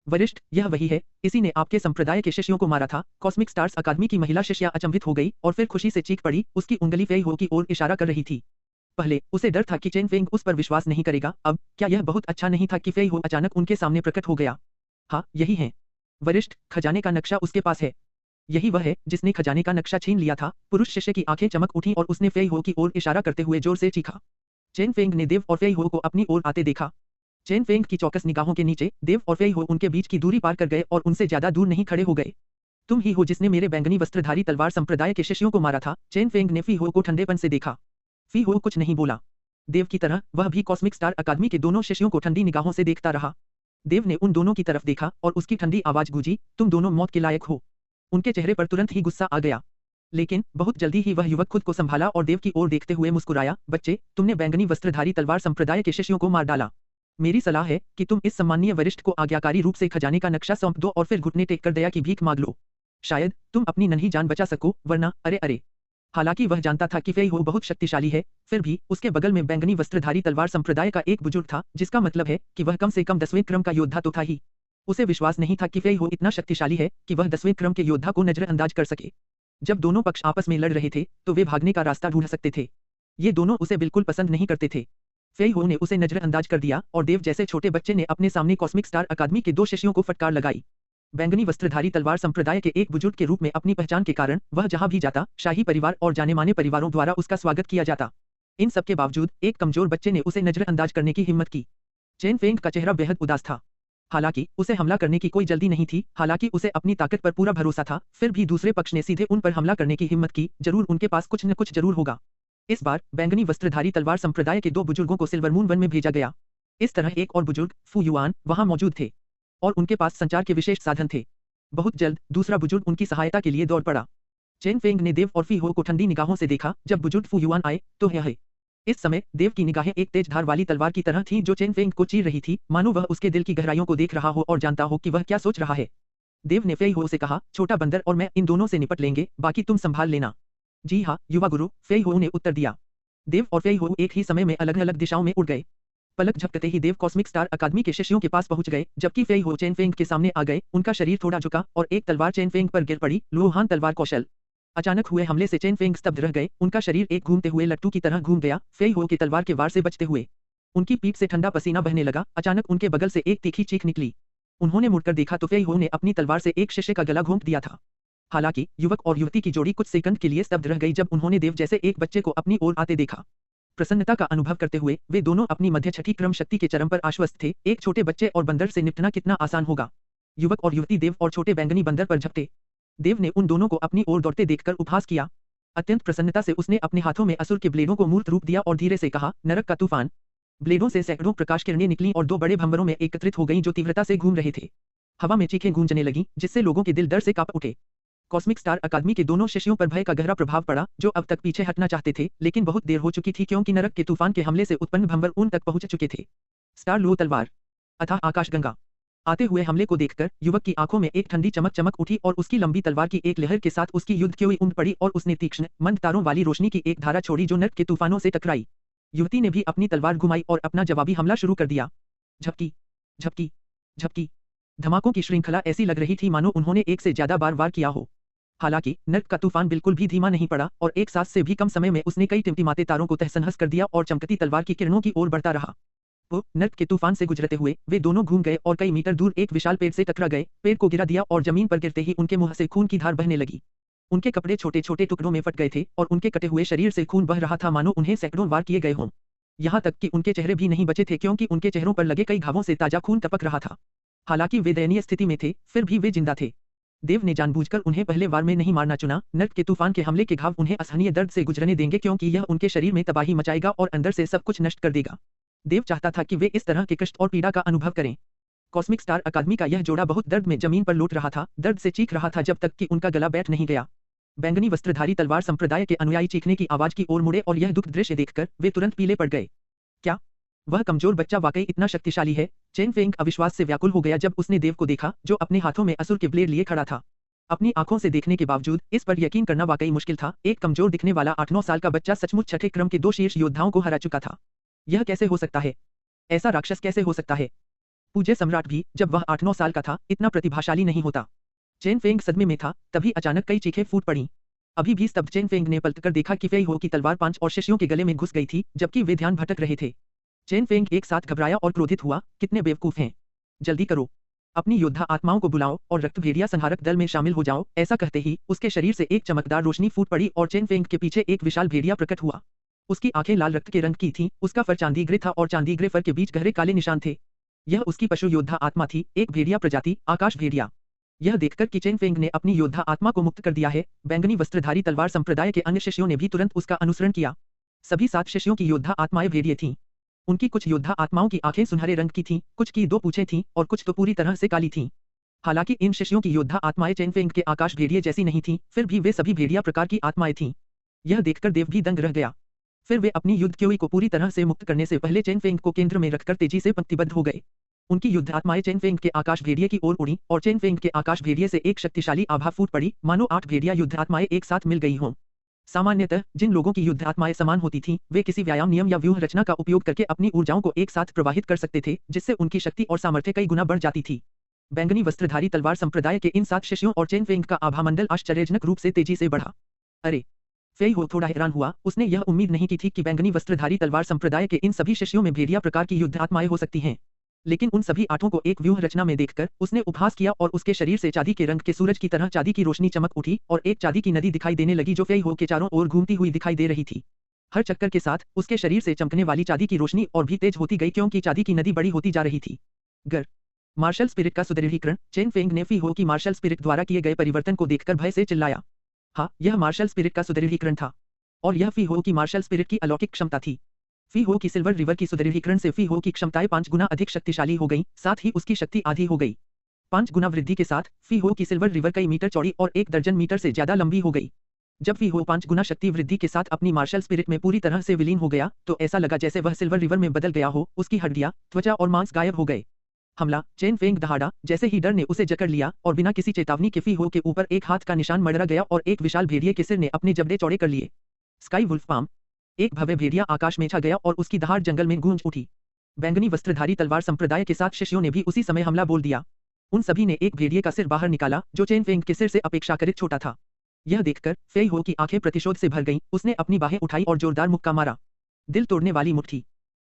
वरिष्ठ, यह वही है, इसी ने आपके संप्रदाय के शिष्यों को मारा था। कॉस्मिक स्टार्स अकादमी की महिला शिष्या अचंभित हो गई और फिर खुशी से चीख पड़ी। उसकी उंगली फेई हो की ओर इशारा कर रही थी। पहले उसे डर था कि चेन फेंग उस पर विश्वास नहीं करेगा, अब क्या यह बहुत अच्छा नहीं था कि फेई हो अचानक उनके सामने प्रकट हो गया? हाँ, यही है वरिष्ठ, खजाने का नक्शा उसके पास है। यही वह है जिसने खजाने का नक्शा छीन लिया था। पुरुष शिष्य की आंखें चमक उठी और उसने फेई हो की ओर इशारा करते हुए जोर से चीखा। चेन फेंग ने देव और फेई हो को अपनी ओर आते देखा। चेन फेंग की चौकस निगाहों के नीचे देव और फेई हो उनके बीच की दूरी पार कर गए और उनसे ज्यादा दूर नहीं खड़े हो गए। तुम ही हो जिसने मेरे बैंगनी वस्त्रधारी तलवार संप्रदाय के शिष्यों को मारा था। चेन फेंग ने फी हो को ठंडेपन से देखा। फी हो कुछ नहीं बोला। देव की तरह वह भी कॉस्मिक स्टार अकादमी के दोनों शिष्यों को ठंडी निगाहों से देखता रहा। देव ने उन दोनों की तरफ देखा और उसकी ठंडी आवाज गूंजी, तुम दोनों मौत के लायक हो। उनके चेहरे पर तुरंत ही गुस्सा आ गया, लेकिन बहुत जल्दी ही वह युवक खुद को संभाला और देव की ओर देखते हुए मुस्कुराया। बच्चे, तुमने बैंगनी वस्त्रधारी तलवार संप्रदाय के शिष्यों को मार डाला। मेरी सलाह है कि तुम इस सम्मानीय वरिष्ठ को आज्ञाकारी रूप से खजाने का नक्शा सौंप दो और फिर घुटने टेक कर दया की भीख मांग लो। शायद तुम अपनी नन्ही जान बचा सको, वरना अरे। हालांकि वह जानता था कि फेई हो बहुत शक्तिशाली है, फिर भी उसके बगल में बैंगनी वस्त्रधारी तलवार संप्रदाय का एक बुजुर्ग था, जिसका मतलब है कि वह कम से कम 10वें क्रम का योद्धा तो था ही। उसे विश्वास नहीं था कि फेई हो इतना शक्तिशाली है कि वह 10वें क्रम के योद्धा को नजरअंदाज कर सके। जब दोनों पक्ष आपस में लड़ रहे थे तो वे भागने का रास्ता ढूंढ सकते थे। ये दोनों उसे बिल्कुल पसंद नहीं करते थे। फेई हो ने उसे नजरअंदाज कर दिया और देव जैसे छोटे बच्चे ने अपने सामने कॉस्मिक स्टार अकादमी के 2 शिष्यों को फटकार लगाई। बैंगनी वस्त्रधारी तलवार संप्रदाय के एक बुजुर्ग के रूप में अपनी पहचान के कारण वह जहां भी जाता शाही परिवार और जाने माने परिवारों द्वारा उसका स्वागत किया जाता। इन सब के बावजूद एक कमजोर बच्चे ने उसे नजरअंदाज करने की हिम्मत की। चेन फेंग का चेहरा बेहद उदास था। हालांकि उसे हमला करने की कोई जल्दी नहीं थी, हालांकि उसे अपनी ताकत पर पूरा भरोसा था, फिर भी दूसरे पक्ष ने सीधे उन पर हमला करने की हिम्मत की, जरूर उनके पास कुछ न कुछ जरूर होगा। इस बार बैंगनी वस्त्रधारी तलवार संप्रदाय के 2 बुजुर्गों को सिल्वर मून वन में भेजा गया। इस तरह एक और बुजुर्ग फू युआन वहां मौजूद थे और उनके पास संचार के विशेष साधन थे। बहुत जल्द दूसरा बुजुर्ग उनकी सहायता के लिए दौड़ पड़ा। चेन फेंग ने देव और फी हो को ठंडी निगाहों से देखा। जब बुजुर्ग फू युआन आए तो यह है। इस समय देव की निगाहें एक तेज धार वाली तलवार की तरह थीं जो चेन फेंग को चीर रही थी, मानो वह उसके दिल की गहराइयों को देख रहा हो और जानता हो कि वह क्या सोच रहा है। देव ने फेई हो से कहा, छोटा बंदर और मैं इन दोनों से निपट लेंगे, बाकी तुम संभाल लेना। जी हाँ युवा गुरु, फेई हो ने उत्तर दिया। देव और फेई हो एक ही समय में अलग अलग दिशाओं में उड़ गए। पलक झपकते ही देव कॉस्मिक स्टार अकादमी के शिष्यों के पास पहुंच गए, जबकि फेई हो चेन फेंग के सामने आ गए। उनका शरीर थोड़ा झुका और एक तलवार चेन फेंग पर गिर पड़ी। लुहान तलवार कौशल। अचानक हुए हमले से चेन फेंग स्तब्ध रह गए, उनका शरीर एक घूमते हुए लट्टू की तरह घूम गया। फेई हो की तलवार के वार से बचते हुए उनकी पीठ से ठंडा पसीना बहने लगा। अचानक उनके बगल से एक तीखी चीख निकली। उन्होंने मुड़कर देखा तो फेई हो ने अपनी तलवार से एक शिष्य का गला घोंट दिया था। हालांकि युवक और युवती की जोड़ी कुछ सेकंड के लिए स्तब्ध रह गई जब उन्होंने देव जैसे एक बच्चे को अपनी ओर आते देखा। प्रसन्नता का अनुभव करते हुए वे दोनों अपनी मध्य छठी क्रम शक्ति के चरम पर आश्वस्त थे। एक छोटे बच्चे और बंदर से निपटना कितना आसान होगा। युवक और युवती देव और छोटे बैंगनी बंदर पर झपटे। देव ने उन दोनों को अपनी ओर दौड़ते देखकर उपहास किया। अत्यंत प्रसन्नता से उसने अपने हाथों में असुर के ब्लेडों को मूर्त रूप दिया और धीरे से कहा, नरक का तूफान। ब्लेडों से सैकड़ों प्रकाश किरणें निकलीं और 2 बड़े भंवरों में एकत्रित हो गईं जो तीव्रता से घूम रहे थे। हवा में चीखें गूंजने लगीं जिससे लोगों के दिल डर से कांप उठे। कॉस्मिक स्टार अकादमी के दोनों शिष्यों पर भय का गहरा प्रभाव पड़ा, जो अब तक पीछे हटना चाहते थे, लेकिन बहुत देर हो चुकी थी क्योंकि नरक के तूफान के हमले से उत्पन्न भंवर उन तक पहुंच चुके थे। स्टार लो तलवार। अथाह आकाशगंगा। आते हुए हमले को देखकर युवक की आंखों में एक ठंडी चमक चमक उठी और उसकी लंबी तलवार की एक लहर के साथ उसकी युद्ध की हुई उंड पड़ी और उसने तीक्ष्ण मंद तारों वाली रोशनी की एक धारा छोड़ी जो नरक के तूफानों से टकराई। युवती ने भी अपनी तलवार घुमाई और अपना जवाबी हमला शुरू कर दिया। झपकी झपकी झपकी। धमाकों की श्रृंखला ऐसी लग रही थी मानो उन्होंने एक से ज्यादा बार वार किया हो। हालांकि नरक का तूफान बिल्कुल भी धीमा नहीं पड़ा और एक सांस से भी कम समय में उसने कई टिमटिमाते तारों को तहस-नहस कर दिया और चमकती तलवार की किरणों की ओर बढ़ता रहा। वो नरक के तूफान से गुजरते हुए वे दोनों घूम गए और कई मीटर दूर एक विशाल पेड़ से टकरा गए। पेड़ को गिरा दिया और जमीन पर गिरते ही उनके मुंह से खून की धार बहने लगी। उनके कपड़े छोटे छोटे टुकड़ों में फट गए थे और उनके कटे हुए शरीर से खून बह रहा था मानो उन्हें सैकड़ों वार किए गए हों। यहाँ तक कि उनके चेहरे भी नहीं बचे थे क्योंकि उनके चेहरों पर लगे कई घावों से ताजा खून टपक रहा था। हालांकि वे दयनीय स्थिति में थे, फिर भी वे जिंदा थे। देव ने जानबूझकर उन्हें पहले वार में नहीं मारना चुना। नरक के तूफान के हमले के घाव उन्हें असहनीय दर्द से गुजरने देंगे क्योंकि यह उनके शरीर में तबाही मचाएगा और अंदर से सब कुछ नष्ट कर देगा। देव चाहता था कि वे इस तरह के कष्ट और पीड़ा का अनुभव करें। कॉस्मिक स्टार अकादमी का यह जोड़ा बहुत दर्द में जमीन पर लौट रहा था, दर्द से चीख रहा था जब तक कि उनका गला बैठ नहीं गया। बैंगनी वस्त्रधारी तलवार संप्रदाय के अनुयायी चीखने की आवाज की ओर मुड़े और यह दुख दृश्य देखकर वे तुरंत पीले पड़ गए। क्या वह कमजोर बच्चा वाकई इतना शक्तिशाली है? चेन फेंग अविश्वास से व्याकुल हो गया जब उसने देव को देखा जो अपने हाथों में असुर के ब्लेड लिए खड़ा था। अपनी आंखों से देखने के बावजूद इस पर यकीन करना वाकई मुश्किल था। एक कमजोर दिखने वाला 8-9 साल का बच्चा सचमुच छठे क्रम के 2 शीर्ष योद्धाओं को हरा चुका था। यह कैसे हो सकता है? ऐसा राक्षस कैसे हो सकता है? पूज्य सम्राट भी जब वह 8-9 साल का था इतना प्रतिभाशाली नहीं होता। चेन फेंग सदमे में था, तभी अचानक कई चीखें फूट पड़ी। अभी भी स्तब्ध चेन फेंग ने पलटकर देखा कि फेई हो की तलवार 5 और शिष्यों के गले में घुस गई थी, जबकि वे ध्यान भटक रहे थे। चेन फेंग एक साथ घबराया और क्रोधित हुआ, कितने बेवकूफ हैं! जल्दी करो, अपनी योद्धा आत्माओं को बुलाओ और रक्त भेड़िया संहारक दल में शामिल हो जाओ। ऐसा कहते ही उसके शरीर से एक चमकदार रोशनी फूट पड़ी और चेन फेंग के पीछे एक विशाल भेड़िया प्रकट हुआ। उसकी आंखें लाल रक्त के रंग की थीं, उसका फर चांदी ग्रे था और चांदी ग्रे फर के बीच गहरे काले निशान थे। यह उसकी पशु योद्धा आत्मा थी, एक भेड़िया प्रजाति, आकाश भेड़िया। यह देखकर कि चेन फेंग ने अपनी योद्धा आत्मा को मुक्त कर दिया है, बैंगनी वस्त्रधारी तलवार संप्रदाय के अन्य शिष्यों ने भी तुरंत उसका अनुसरण किया। सभी 7 शिष्यों की योद्धा आत्माएं भेड़िए थीं। उनकी कुछ योद्धा आत्माओं की आंखें सुनहरे रंग की थीं, कुछ की 2 पूंछें थीं और कुछ तो पूरी तरह से काली थीं। हालांकि इन शिष्यों की योद्धा आत्माएं चेन फेंग के आकाश भेड़िए जैसी नहीं थीं, फिर भी वे सभी भेड़िया प्रकार की आत्माएं थीं। यह देखकर देव भी दंग रह गया। फिर वे अपनी युद्ध क्योई को पूरी तरह से मुक्त करने से पहले चेन फेंग को केंद्र में रखकर तेजी से पंक्तिबद्ध हो गए। उनकी युद्ध आत्माएं चेन फेंग के आकाश भेड़िए की ओर उड़ी और चेन फेंग के आकाश भेड़िए से एक शक्तिशाली आभा फूट पड़ी, मानो 8 भेड़िया युद्ध आत्माएं एक साथ मिल गई हों। सामान्यतः जिन लोगों की युद्ध आत्माएं समान होती थीं, वे किसी व्यायाम नियम या व्यूह रचना का उपयोग करके अपनी ऊर्जाओं को एक साथ प्रवाहित कर सकते थे, जिससे उनकी शक्ति और सामर्थ्य कई गुना बढ़ जाती थी। बैंगनी वस्त्रधारी तलवार संप्रदाय के इन 7 शिष्यों और चेन फेंग का आभामंडल आश्चर्यजनक रूप से तेजी से बढ़ा। अरे, फेई हो थोड़ा हैरान हुआ। उसने यह उम्मीद नहीं की थी कि बैंगनी वस्त्रधारी तलवार संप्रदाय के इन सभी शिष्यों में भेड़िया प्रकार की युद्ध आत्माएं हो सकती हैं। लेकिन उन सभी आठों को एक व्यूह रचना में देखकर उसने उपहास किया और उसके शरीर से चांदी के रंग के सूरज की तरह चांदी की रोशनी चमक उठी और एक चांदी की नदी दिखाई देने लगी जो फेई हो के चारों ओर घूमती हुई दिखाई दे रही थी। हर चक्कर के साथ उसके शरीर से चमकने वाली चांदी की रोशनी और भी तेज होती गई क्योंकि चांदी की नदी बड़ी होती जा रही थी। गर मार्शल स्पिरिट का सुदृढ़ीकरण। चेन फेंग ने फी हो की मार्शल स्पिरिट द्वारा किए गए परिवर्तन को देखकर भय से चिल्लाया। हाँ, यह मार्शल स्पिरिट का सुदृढ़ीकरण था और यह फी हो की मार्शल स्पिरिट की अलौकिक क्षमता थी। फी हो की सिल्वर रिवर की सुदृढ़ीकरण से फी हो की क्षमताएं 5 गुना अधिक शक्तिशाली हो गईं, साथ ही उसकी शक्ति आधी हो गई। 5 गुना वृद्धि के साथ फी हो की सिल्वर रिवर कई मीटर चौड़ी और 1 दर्जन मीटर से ज्यादा लंबी हो गई। जब फी हो 5 गुना शक्ति वृद्धि के साथ अपनी मार्शल स्पिरिट में पूरी तरह से विलीन हो गया तो ऐसा लगा जैसे वह सिल्वर रिवर में बदल गया हो। उसकी हड्डियां, त्वचा और मांस गायब हो गए। हमला। चेन फेंग दहाड़ा। जैसे ही डर ने उसे जकड़ लिया और बिना किसी चेतावनी के फी हो के ऊपर एक हाथ का निशान मडरा गया और एक विशाल भेड़िए के सिर ने अपने जबड़े चौड़े कर लिए। Sky wolf palm. एक भव्य भेड़िया आकाश में छा गया और उसकी दहाड़ जंगल में गूंज उठी। बैंगनी वस्त्रधारी तलवार संप्रदाय के 7 शिष्यों ने भी उसी समय हमला बोल दिया। उन सभी ने एक भेड़िए का सिर बाहर निकाला जो चेन फेंग के सिर से अपेक्षाकृत छोटा था। यह देखकर फेई हो की आंखें प्रतिशोध से भर गईं। उसने अपनी बाहें उठाई और जोरदार मुक्का मारा। दिल तोड़ने वाली मुट्ठी।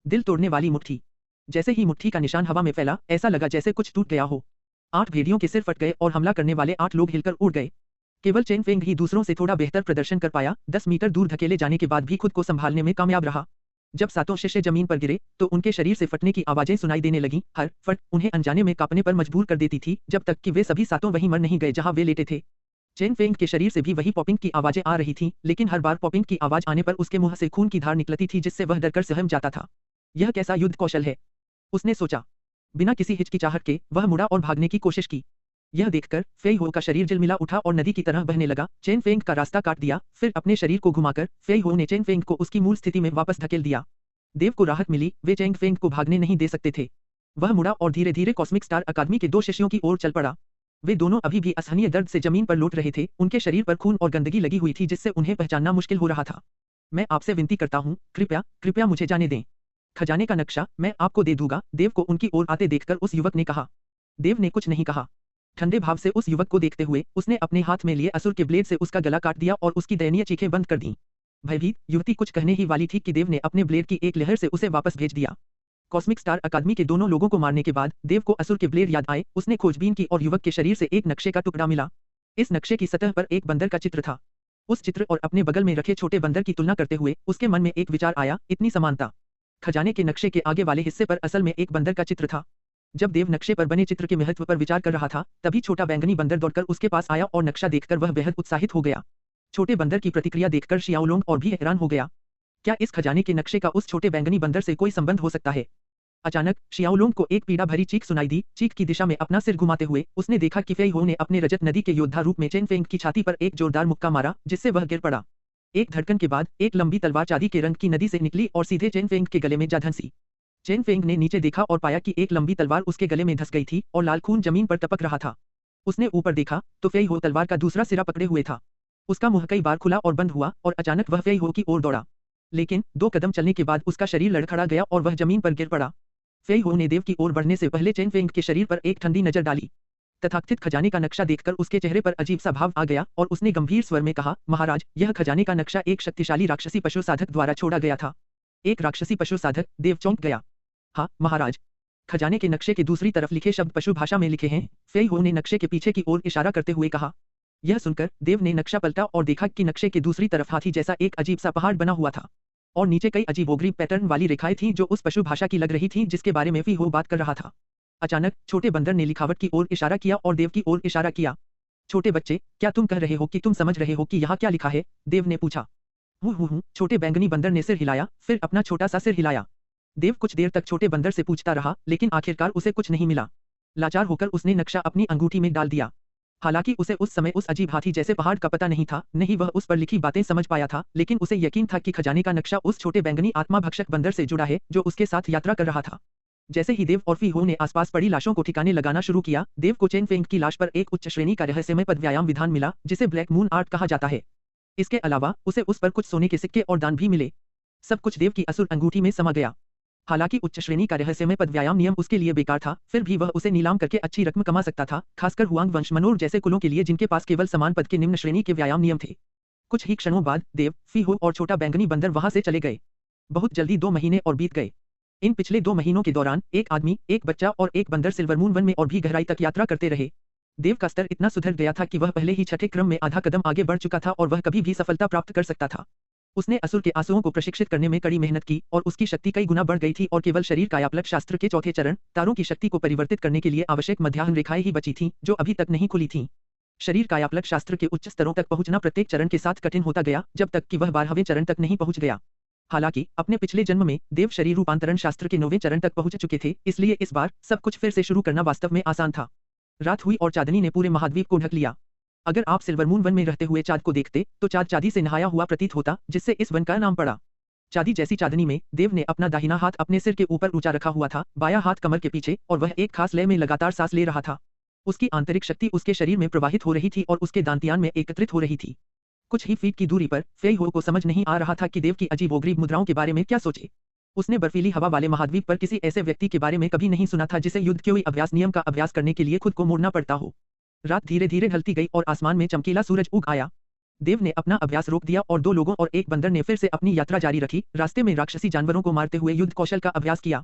दिल तोड़ने वाली मुट्ठी। जैसे ही मुट्ठी का निशान हवा में फैला, ऐसा लगा जैसे कुछ टूट गया हो। 8 भेड़ियों के सिर फट गए और हमला करने वाले 8 लोग हिलकर उड़ गए। केवल चेन फेंग ही दूसरों से थोड़ा बेहतर प्रदर्शन कर पाया। 10 मीटर दूर धकेले जाने के बाद भी खुद को संभालने में कामयाब रहा। जब 7 शिष्य जमीन पर गिरे तो उनके शरीर से फटने की आवाजें सुनाई देने लगीं। हर फट उन्हें अनजाने में कांपने पर मजबूर कर देती थी जब तक कि वे सभी 7 वहीं मर नहीं गए जहां वे लेटे थे। चेन फेंग के शरीर से भी वही पॉपिंग की आवाजें आ रही थीं, लेकिन हर बार पॉपिंग की आवाज आने पर उसके मुंह से खून की धार निकलती थी जिससे वह डरकर सहम जाता था। यह कैसा युद्ध कौशल है, उसने सोचा। बिना किसी हिचकिचाहट के वह मुड़ा और भागने की कोशिश की। यह देखकर फेई हो का शरीर झिलमिला उठा और नदी की तरह बहने लगा। चेन फेंग का रास्ता काट दिया। फिर अपने शरीर को घुमाकर फेई हो ने चेन फेंग को उसकी मूल स्थिति में वापस धकेल दिया। देव को राहत मिली। वे चेन फेंग को भागने नहीं दे सकते थे। वह मुड़ा और धीरे धीरे कॉस्मिक स्टार अकादमी के 2 शिष्यों की ओर चल पड़ा। वे दोनों अभी भी असहनीय दर्द से जमीन पर लौट रहे थे। उनके शरीर पर खून और गंदगी लगी हुई थी जिससे उन्हें पहचानना मुश्किल हो रहा था। मैं आपसे विनती करता हूँ, कृपया कृपया मुझे जाने दें। खजाने का नक्शा मैं आपको दे दूंगा, देव को उनकी ओर आते देखकर उस युवक ने कहा। देव ने कुछ नहीं कहा। ठंडे भाव से उस युवक को देखते हुए उसने अपने हाथ में लिए असुर के ब्लेड से उसका गला काट दिया और उसकी दयनीय चीखें बंद कर दीं। भयभीत युवती कुछ कहने ही वाली थी कि देव ने अपने ब्लेड की एक लहर से उसे वापस भेज दिया। कॉस्मिक स्टार अकादमी के दोनों लोगों को मारने के बाद देव को असुर के ब्लेड याद आए। उसने खोजबीन की और युवक के शरीर से एक नक्शे का टुकड़ा मिला। इस नक्शे की सतह पर एक बंदर का चित्र था। उस चित्र और अपने बगल में रखे छोटे बंदर की तुलना करते हुए उसके मन में एक विचार आया, इतनी समानता। खजाने के नक्शे के आगे वाले हिस्से पर असल में एक बंदर का चित्र था। जब देव नक्शे पर बने चित्र के महत्व पर विचार कर रहा था तभी छोटा बैंगनी बंदर दौड़कर उसके पास आया और नक्शा देखकर वह बेहद उत्साहित हो गया। छोटे बंदर की प्रतिक्रिया देखकर शियाओलोंग और भी हैरान हो गया। क्या इस खजाने के नक्शे का उस छोटे बैंगनी बंदर से कोई संबंध हो सकता है? अचानक शियाओलोंग को एक पीड़ा भरी चीख सुनाई दी। चीख की दिशा में अपना सिर घुमाते हुए उसने देखा कि फेई हो ने अपने रजत नदी के योद्धा रूप में चेन फेंग की छाती पर एक जोरदार मुक्का मारा जिससे वह गिर पड़ा। एक धड़कन के बाद एक लंबी तलवार चांदी के रंग की नदी से निकली और सीधे चेन फेंग के गले में जा धंसी। चेन फेंग ने नीचे देखा और पाया कि एक लंबी तलवार उसके गले में धंस गई थी और लाल खून जमीन पर टपक रहा था। उसने ऊपर देखा तो फेई हो तलवार का दूसरा सिरा पकड़े हुए था। उसका मुंह कई बार खुला और बंद हुआ और अचानक वह फेई हो की ओर दौड़ा, लेकिन 2 कदम चलने के बाद उसका शरीर लड़खड़ा गया और वह जमीन पर गिर पड़ा। फेई हो ने देव की ओर बढ़ने से पहले चेन फेंग के शरीर पर एक ठंडी नजर डाली। तथाकथित खजाने का नक्शा देखकर उसके चेहरे पर अजीब सा भाव आ गया और उसने गंभीर स्वर में कहा, महाराज, यह खजाने का नक्शा एक शक्तिशाली राक्षसी पशु साधक द्वारा छोड़ा गया था। एक राक्षसी पशु साधक? देव चौंक गया। हाँ महाराज, खजाने के नक्शे के दूसरी तरफ लिखे शब्द पशु भाषा में लिखे हैं, फेई हो ने नक्शे के पीछे की ओर इशारा करते हुए कहा। यह सुनकर देव ने नक्शा पलटा और देखा कि नक्शे के दूसरी तरफ हाथी जैसा एक अजीब सा पहाड़ बना हुआ था और नीचे कई अजीबोगरीब पैटर्न वाली रेखाएं थीं जो उस पशु भाषा की लग रही थीं जिसके बारे में फेई हो बात कर रहा था। अचानक छोटे बंदर ने लिखावट की ओर इशारा किया और देव की ओर इशारा किया। छोटे बच्चे, क्या तुम कह रहे हो कि तुम समझ रहे हो कि यहाँ क्या लिखा है? देव ने पूछा। हूँ। छोटे बैंगनी बंदर ने सिर हिलाया, फिर अपना छोटा सा सिर हिलाया। देव कुछ देर तक छोटे बंदर से पूछता रहा लेकिन आखिरकार उसे कुछ नहीं मिला। लाचार होकर उसने नक्शा अपनी अंगूठी में डाल दिया। हालांकि उसे उस समय उस अजीब हाथी जैसे पहाड़ का पता नहीं था, नहीं वह उस पर लिखी बातें समझ पाया था, लेकिन उसे यकीन था कि खजाने का नक्शा उस छोटे बैंगनी आत्मा भक्षक बंदर से जुड़ा है जो उसके साथ यात्रा कर रहा था। जैसे ही देव और फी हो ने आसपास पड़ी लाशों को ठिकाने लगाना शुरू किया, देव को चेन फेंग की लाश पर एक उच्च श्रेणी का रहस्यमय पद व्यायाम विधान मिला जिसे ब्लैक मून आर्ट कहा जाता है। इसके अलावा उसे उस पर कुछ सोने के सिक्के और दान भी मिले। सब कुछ देव की असुर अंगूठी में समा गया। हालांकि उच्च श्रेणी का रहस्यमय पद व्यायाम नियम उसके लिए बेकार था, फिर भी वह उसे नीलाम करके अच्छी रकम कमा सकता था, खासकर हुआंग वंश मनोर जैसे कुलों के लिए जिनके पास केवल समान पद के निम्न श्रेणी के व्यायाम नियम थे। कुछ ही क्षणों बाद देव, फी हो और छोटा बैंगनी बंदर वहां से चले गए। बहुत जल्दी 2 महीने और बीत गए। इन पिछले 2 महीनों के दौरान एक आदमी, एक बच्चा और एक बंदर सिल्वरमून वन में और भी गहराई तक यात्रा करते रहे। देव का स्तर इतना सुधर गया था कि वह पहले ही छठे क्रम में आधा कदम आगे बढ़ चुका था और वह कभी भी सफलता प्राप्त कर सकता था। उसने असुर के आंसुओं को प्रशिक्षित करने में कड़ी मेहनत की और उसकी शक्ति कई गुना बढ़ गई थी और केवल शरीर कायापलट शास्त्र के चौथे चरण, तारों की शक्ति को परिवर्तित करने के लिए आवश्यक मध्याह्न रेखाएं ही बची थीं, जो अभी तक नहीं खुली थीं। शरीर कायापलट शास्त्र के उच्च स्तरों तक पहुंचना प्रत्येक चरण के साथ कठिन होता गया, जब तक कि वह 12वें चरण तक नहीं पहुंच गया। हालांकि अपने पिछले जन्म में देव शरीर रूपांतरण शास्त्र के 9वें चरण तक पहुंच चुके थे, इसलिए इस बार सब कुछ फिर से शुरू करना वास्तव में आसान था। रात हुई और चांदनी ने पूरे महाद्वीप को ढक लिया। अगर आप सिल्वरमून वन में रहते हुए चांद को देखते तो चांद चांदी से नहाया हुआ प्रतीत होता, जिससे इस वन का नाम पड़ा। चांदी जैसी चांदनी में देव ने अपना दाहिना हाथ अपने सिर के ऊपर ऊंचा रखा हुआ था, बायां हाथ कमर के पीछे, और वह एक खास लय में लगातार सांस ले रहा था। उसकी आंतरिक शक्ति उसके शरीर में प्रवाहित हो रही थी और उसके दांतियान में एकत्रित हो रही थी। कुछ ही फीट की दूरी पर फेई हो को समझ नहीं आ रहा था कि देव की अजीबोगरीब मुद्राओं के बारे में क्या सोचे। उसने बर्फीली हवा वाले महाद्वीप पर किसी ऐसे व्यक्ति के बारे में कभी नहीं सुना था जिसे युद्ध के अभ्यास नियम का अभ्यास करने के लिए खुद को मोड़ना पड़ता हो। रात धीरे धीरे ढलती गई और आसमान में चमकीला सूरज उग आया। देव ने अपना अभ्यास रोक दिया और 2 लोगों और एक बंदर ने फिर से अपनी यात्रा जारी रखी, रास्ते में राक्षसी जानवरों को मारते हुए युद्ध कौशल का अभ्यास किया।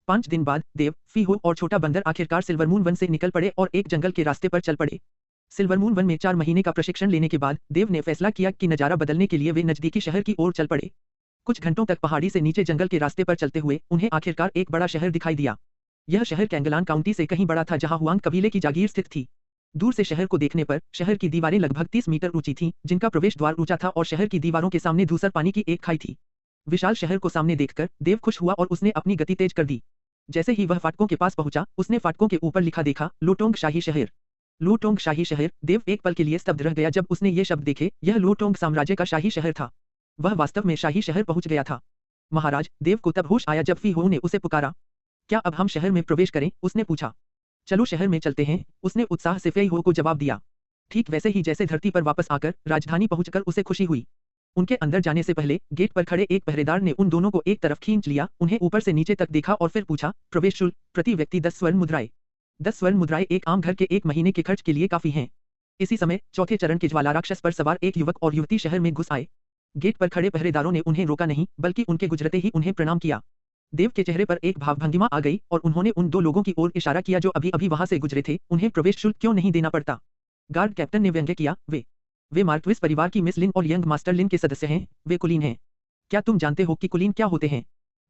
5 दिन बाद देव, फी हो और छोटा बंदर आखिरकार सिल्वरमून वन से निकल पड़े और एक जंगल के रास्ते पर चल पड़े। सिल्वरमून वन में 4 महीने का प्रशिक्षण लेने के बाद देव ने फैसला किया कि नजारा बदलने के लिए वे नजदीकी शहर की ओर चल पड़े। कुछ घंटों तक पहाड़ी से नीचे जंगल के रास्ते पर चलते हुए उन्हें आखिरकार एक बड़ा शहर दिखाई दिया। यह शहर कैंगलान काउंटी से कहीं बड़ा था, जहां हुआंग कबीले की जागीर स्थित थी। दूर से शहर को देखने पर शहर की दीवारें लगभग 30 मीटर ऊंची थीं, जिनका प्रवेश द्वार ऊंचा था और शहर की दीवारों के सामने धूसर पानी की एक खाई थी। विशाल शहर को सामने देखकर देव खुश हुआ और उसने अपनी गति तेज कर दी। जैसे ही वह फाटकों के पास पहुंचा, उसने फाटकों के ऊपर लिखा देखा, लोटोंग शाही शहर। लोटोंग शाही शहर। देव एक पल के लिए स्तब्ध रह गया जब उसने ये शब्द देखे। यह लोटोंग साम्राज्य का शाही शहर था। वह वास्तव में शाही शहर पहुंच गया था। महाराज, देव को तब होश आया जब फी हो ने उसे पुकारा। क्या अब हम शहर में प्रवेश करें? उसने पूछा। चलो शहर में चलते हैं, उसने उत्साह से फी हो को जवाब दिया। ठीक वैसे ही जैसे धरती पर वापस आकर राजधानी पहुंचकर उसे खुशी हुई। उनके अंदर जाने से पहले गेट पर खड़े एक पहरेदार ने उन दोनों को एक तरफ खींच लिया, उन्हें ऊपर से नीचे तक देखा और फिर पूछा, प्रवेश शुल्क प्रति व्यक्ति 10 स्वर्ण मुद्राएं। 10 स्वर्ण मुद्राएं एक आम घर के 1 महीने के खर्च के लिए काफी हैं। इसी समय चौथे चरण के ज्वाला राक्षस पर सवार एक युवक और युवती शहर में घुस आए। गेट पर खड़े पहरेदारों ने उन्हें रोका नहीं, बल्कि उनके गुजरते ही उन्हें प्रणाम किया। देव के चेहरे पर एक भावभंगिमा आ गई और उन्होंने उन 2 लोगों की ओर इशारा किया जो अभी अभी वहां से गुजरे थे। उन्हें प्रवेश शुल्क क्यों नहीं देना पड़ता? गार्ड कैप्टन ने व्यंग्य किया। वे मार्क्विस परिवार की मिस लिन और यंग मास्टर लिन के सदस्य हैं। वे कुलीन हैं। क्या तुम जानते हो कि कुलीन क्या होते हैं?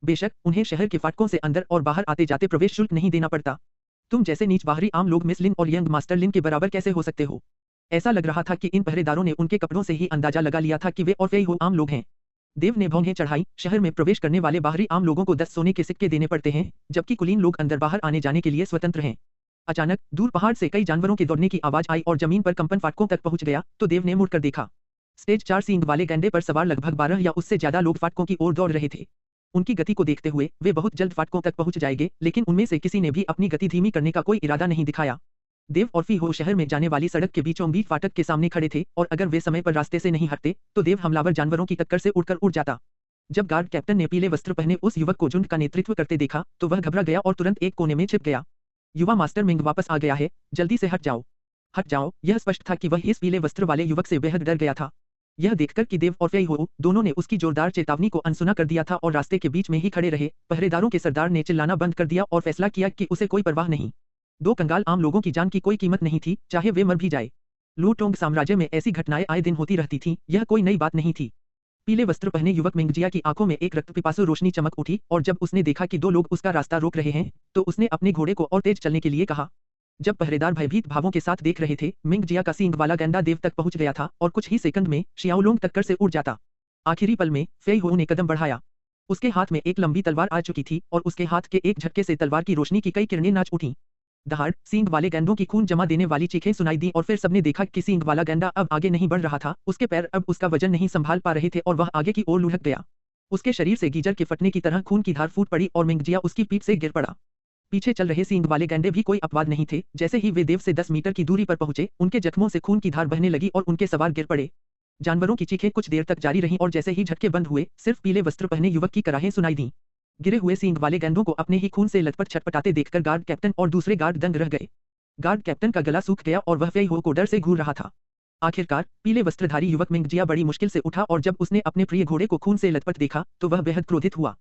बेशक, उन्हें शहर के फाटकों से अंदर और बाहर आते जाते प्रवेश शुल्क नहीं देना पड़ता। तुम जैसे नीच बाहरी आम लोग मिस लिन और यंग मास्टर लिन के बराबर कैसे हो सकते हो? ऐसा लग रहा था कि इन पहरेदारों ने उनके कपड़ों से ही अंदाजा लगा लिया था कि वे और फी हो आम लोग हैं। देव ने भौहें चढ़ाई। शहर में प्रवेश करने वाले बाहरी आम लोगों को 10 सोने के सिक्के देने पड़ते हैं, जबकि कुलीन लोग अंदर बाहर आने जाने के लिए स्वतंत्र हैं। अचानक दूर पहाड़ से कई जानवरों के दौड़ने की आवाज आई और जमीन पर कंपन फाटकों तक पहुंच गया, तो देव ने मुड़कर देखा। स्टेज 4 सींग वाले गैंडे पर सवार लगभग 12 या उससे ज्यादा लोग फाटकों की ओर दौड़ रहे थे। उनकी गति को देखते हुए वे बहुत जल्द फाटकों तक पहुंच जाएंगे, लेकिन उनमें से किसी ने भी अपनी गति धीमी करने का कोई इरादा नहीं दिखाया। देव और फी हो शहर में जाने वाली सड़क के बीचों बीच फाटक के सामने खड़े थे और अगर वे समय पर रास्ते से नहीं हटते तो देव हमलावर जानवरों की टक्कर से उड़कर उड़ जाता। जब गार्ड कैप्टन ने पीले वस्त्र पहने उस युवक को झुंड का नेतृत्व करते देखा तो वह घबरा गया और तुरंत एक कोने में छिप गया। युवा मास्टर मिंग वापस आ गया है, जल्दी से हट जाओ। हट जाओ। यह स्पष्ट था कि वह इस पीले वस्त्र वाले युवक से बेहद डर गया था। यह देखकर कि देव और फी हो दोनों ने उसकी जोरदार चेतावनी को अनसुना कर दिया था और रास्ते के बीच में ही खड़े रहे, पहरेदारों के सरदार ने चिल्लाना बंद कर दिया और फैसला किया कि उसे कोई परवाह नहीं। 2 कंगाल आम लोगों की जान की कोई कीमत नहीं थी, चाहे वे मर भी जाए। लूटोंग साम्राज्य में ऐसी घटनाएं आए दिन होती रहती थीं, यह कोई नई बात नहीं थी। पीले वस्त्र पहने युवक मिंगजिया की आंखों में एक रक्तपिपासु रोशनी चमक उठी और जब उसने देखा कि 2 लोग उसका रास्ता रोक रहे हैं, तो उसने अपने घोड़े को और तेज चलने के लिए कहा। जब पहरेदार भयभीत भावों के साथ देख रहे थे, मिंगजिया का सींग वाला गैंडा देव तक पहुंच गया था और कुछ ही सेकंड में शियाओलोंग टक्कर से उड़ जाता। आखिरी पल में फी हो ने कदम बढ़ाया। उसके हाथ में एक लंबी तलवार आ चुकी थी और उसके हाथ के एक झटके से तलवार की रोशनी की कई किरणें नाच उठीं। दहाड़ सींग वाले गैंडों की खून जमा देने वाली चीखें सुनाई दी और फिर सबने देखा कि सींग वाला गैंडा अब आगे नहीं बढ़ रहा था। उसके पैर अब उसका वजन नहीं संभाल पा रहे थे और वह आगे की ओर लुढ़क गया। उसके शरीर से गीजर के फटने की तरह खून की धार फूट पड़ी और मिंगजिया उसकी पीठ से गिर पड़ा। पीछे चल रहे सींग वाले गैंडे भी कोई अपवाद नहीं थे। जैसे ही वे देव से 10 मीटर की दूरी पर पहुंचे, उनके जख्मों से खून की धार बहने लगी और उनके सवार गिर पड़े। जानवरों की चीखें कुछ देर तक जारी रहीं और जैसे ही झटके बंद हुए, सिर्फ पीले वस्त्र पहने युवक की कराहें सुनाई दीं। गिरे हुए सींग वाले गेंदों को अपने ही खून से लथपथ छटपटाते देखकर गार्ड कैप्टन और दूसरे गार्ड दंग रह गए। गार्ड कैप्टन का गला सूख गया और वह फेई हो को डर से घूर रहा था। आखिरकार पीले वस्त्रधारी युवक मिंगजिया बड़ी मुश्किल से उठा और जब उसने अपने प्रिय घोड़े को खून से लथपथ देखा तो वह बेहद क्रोधित हुआ।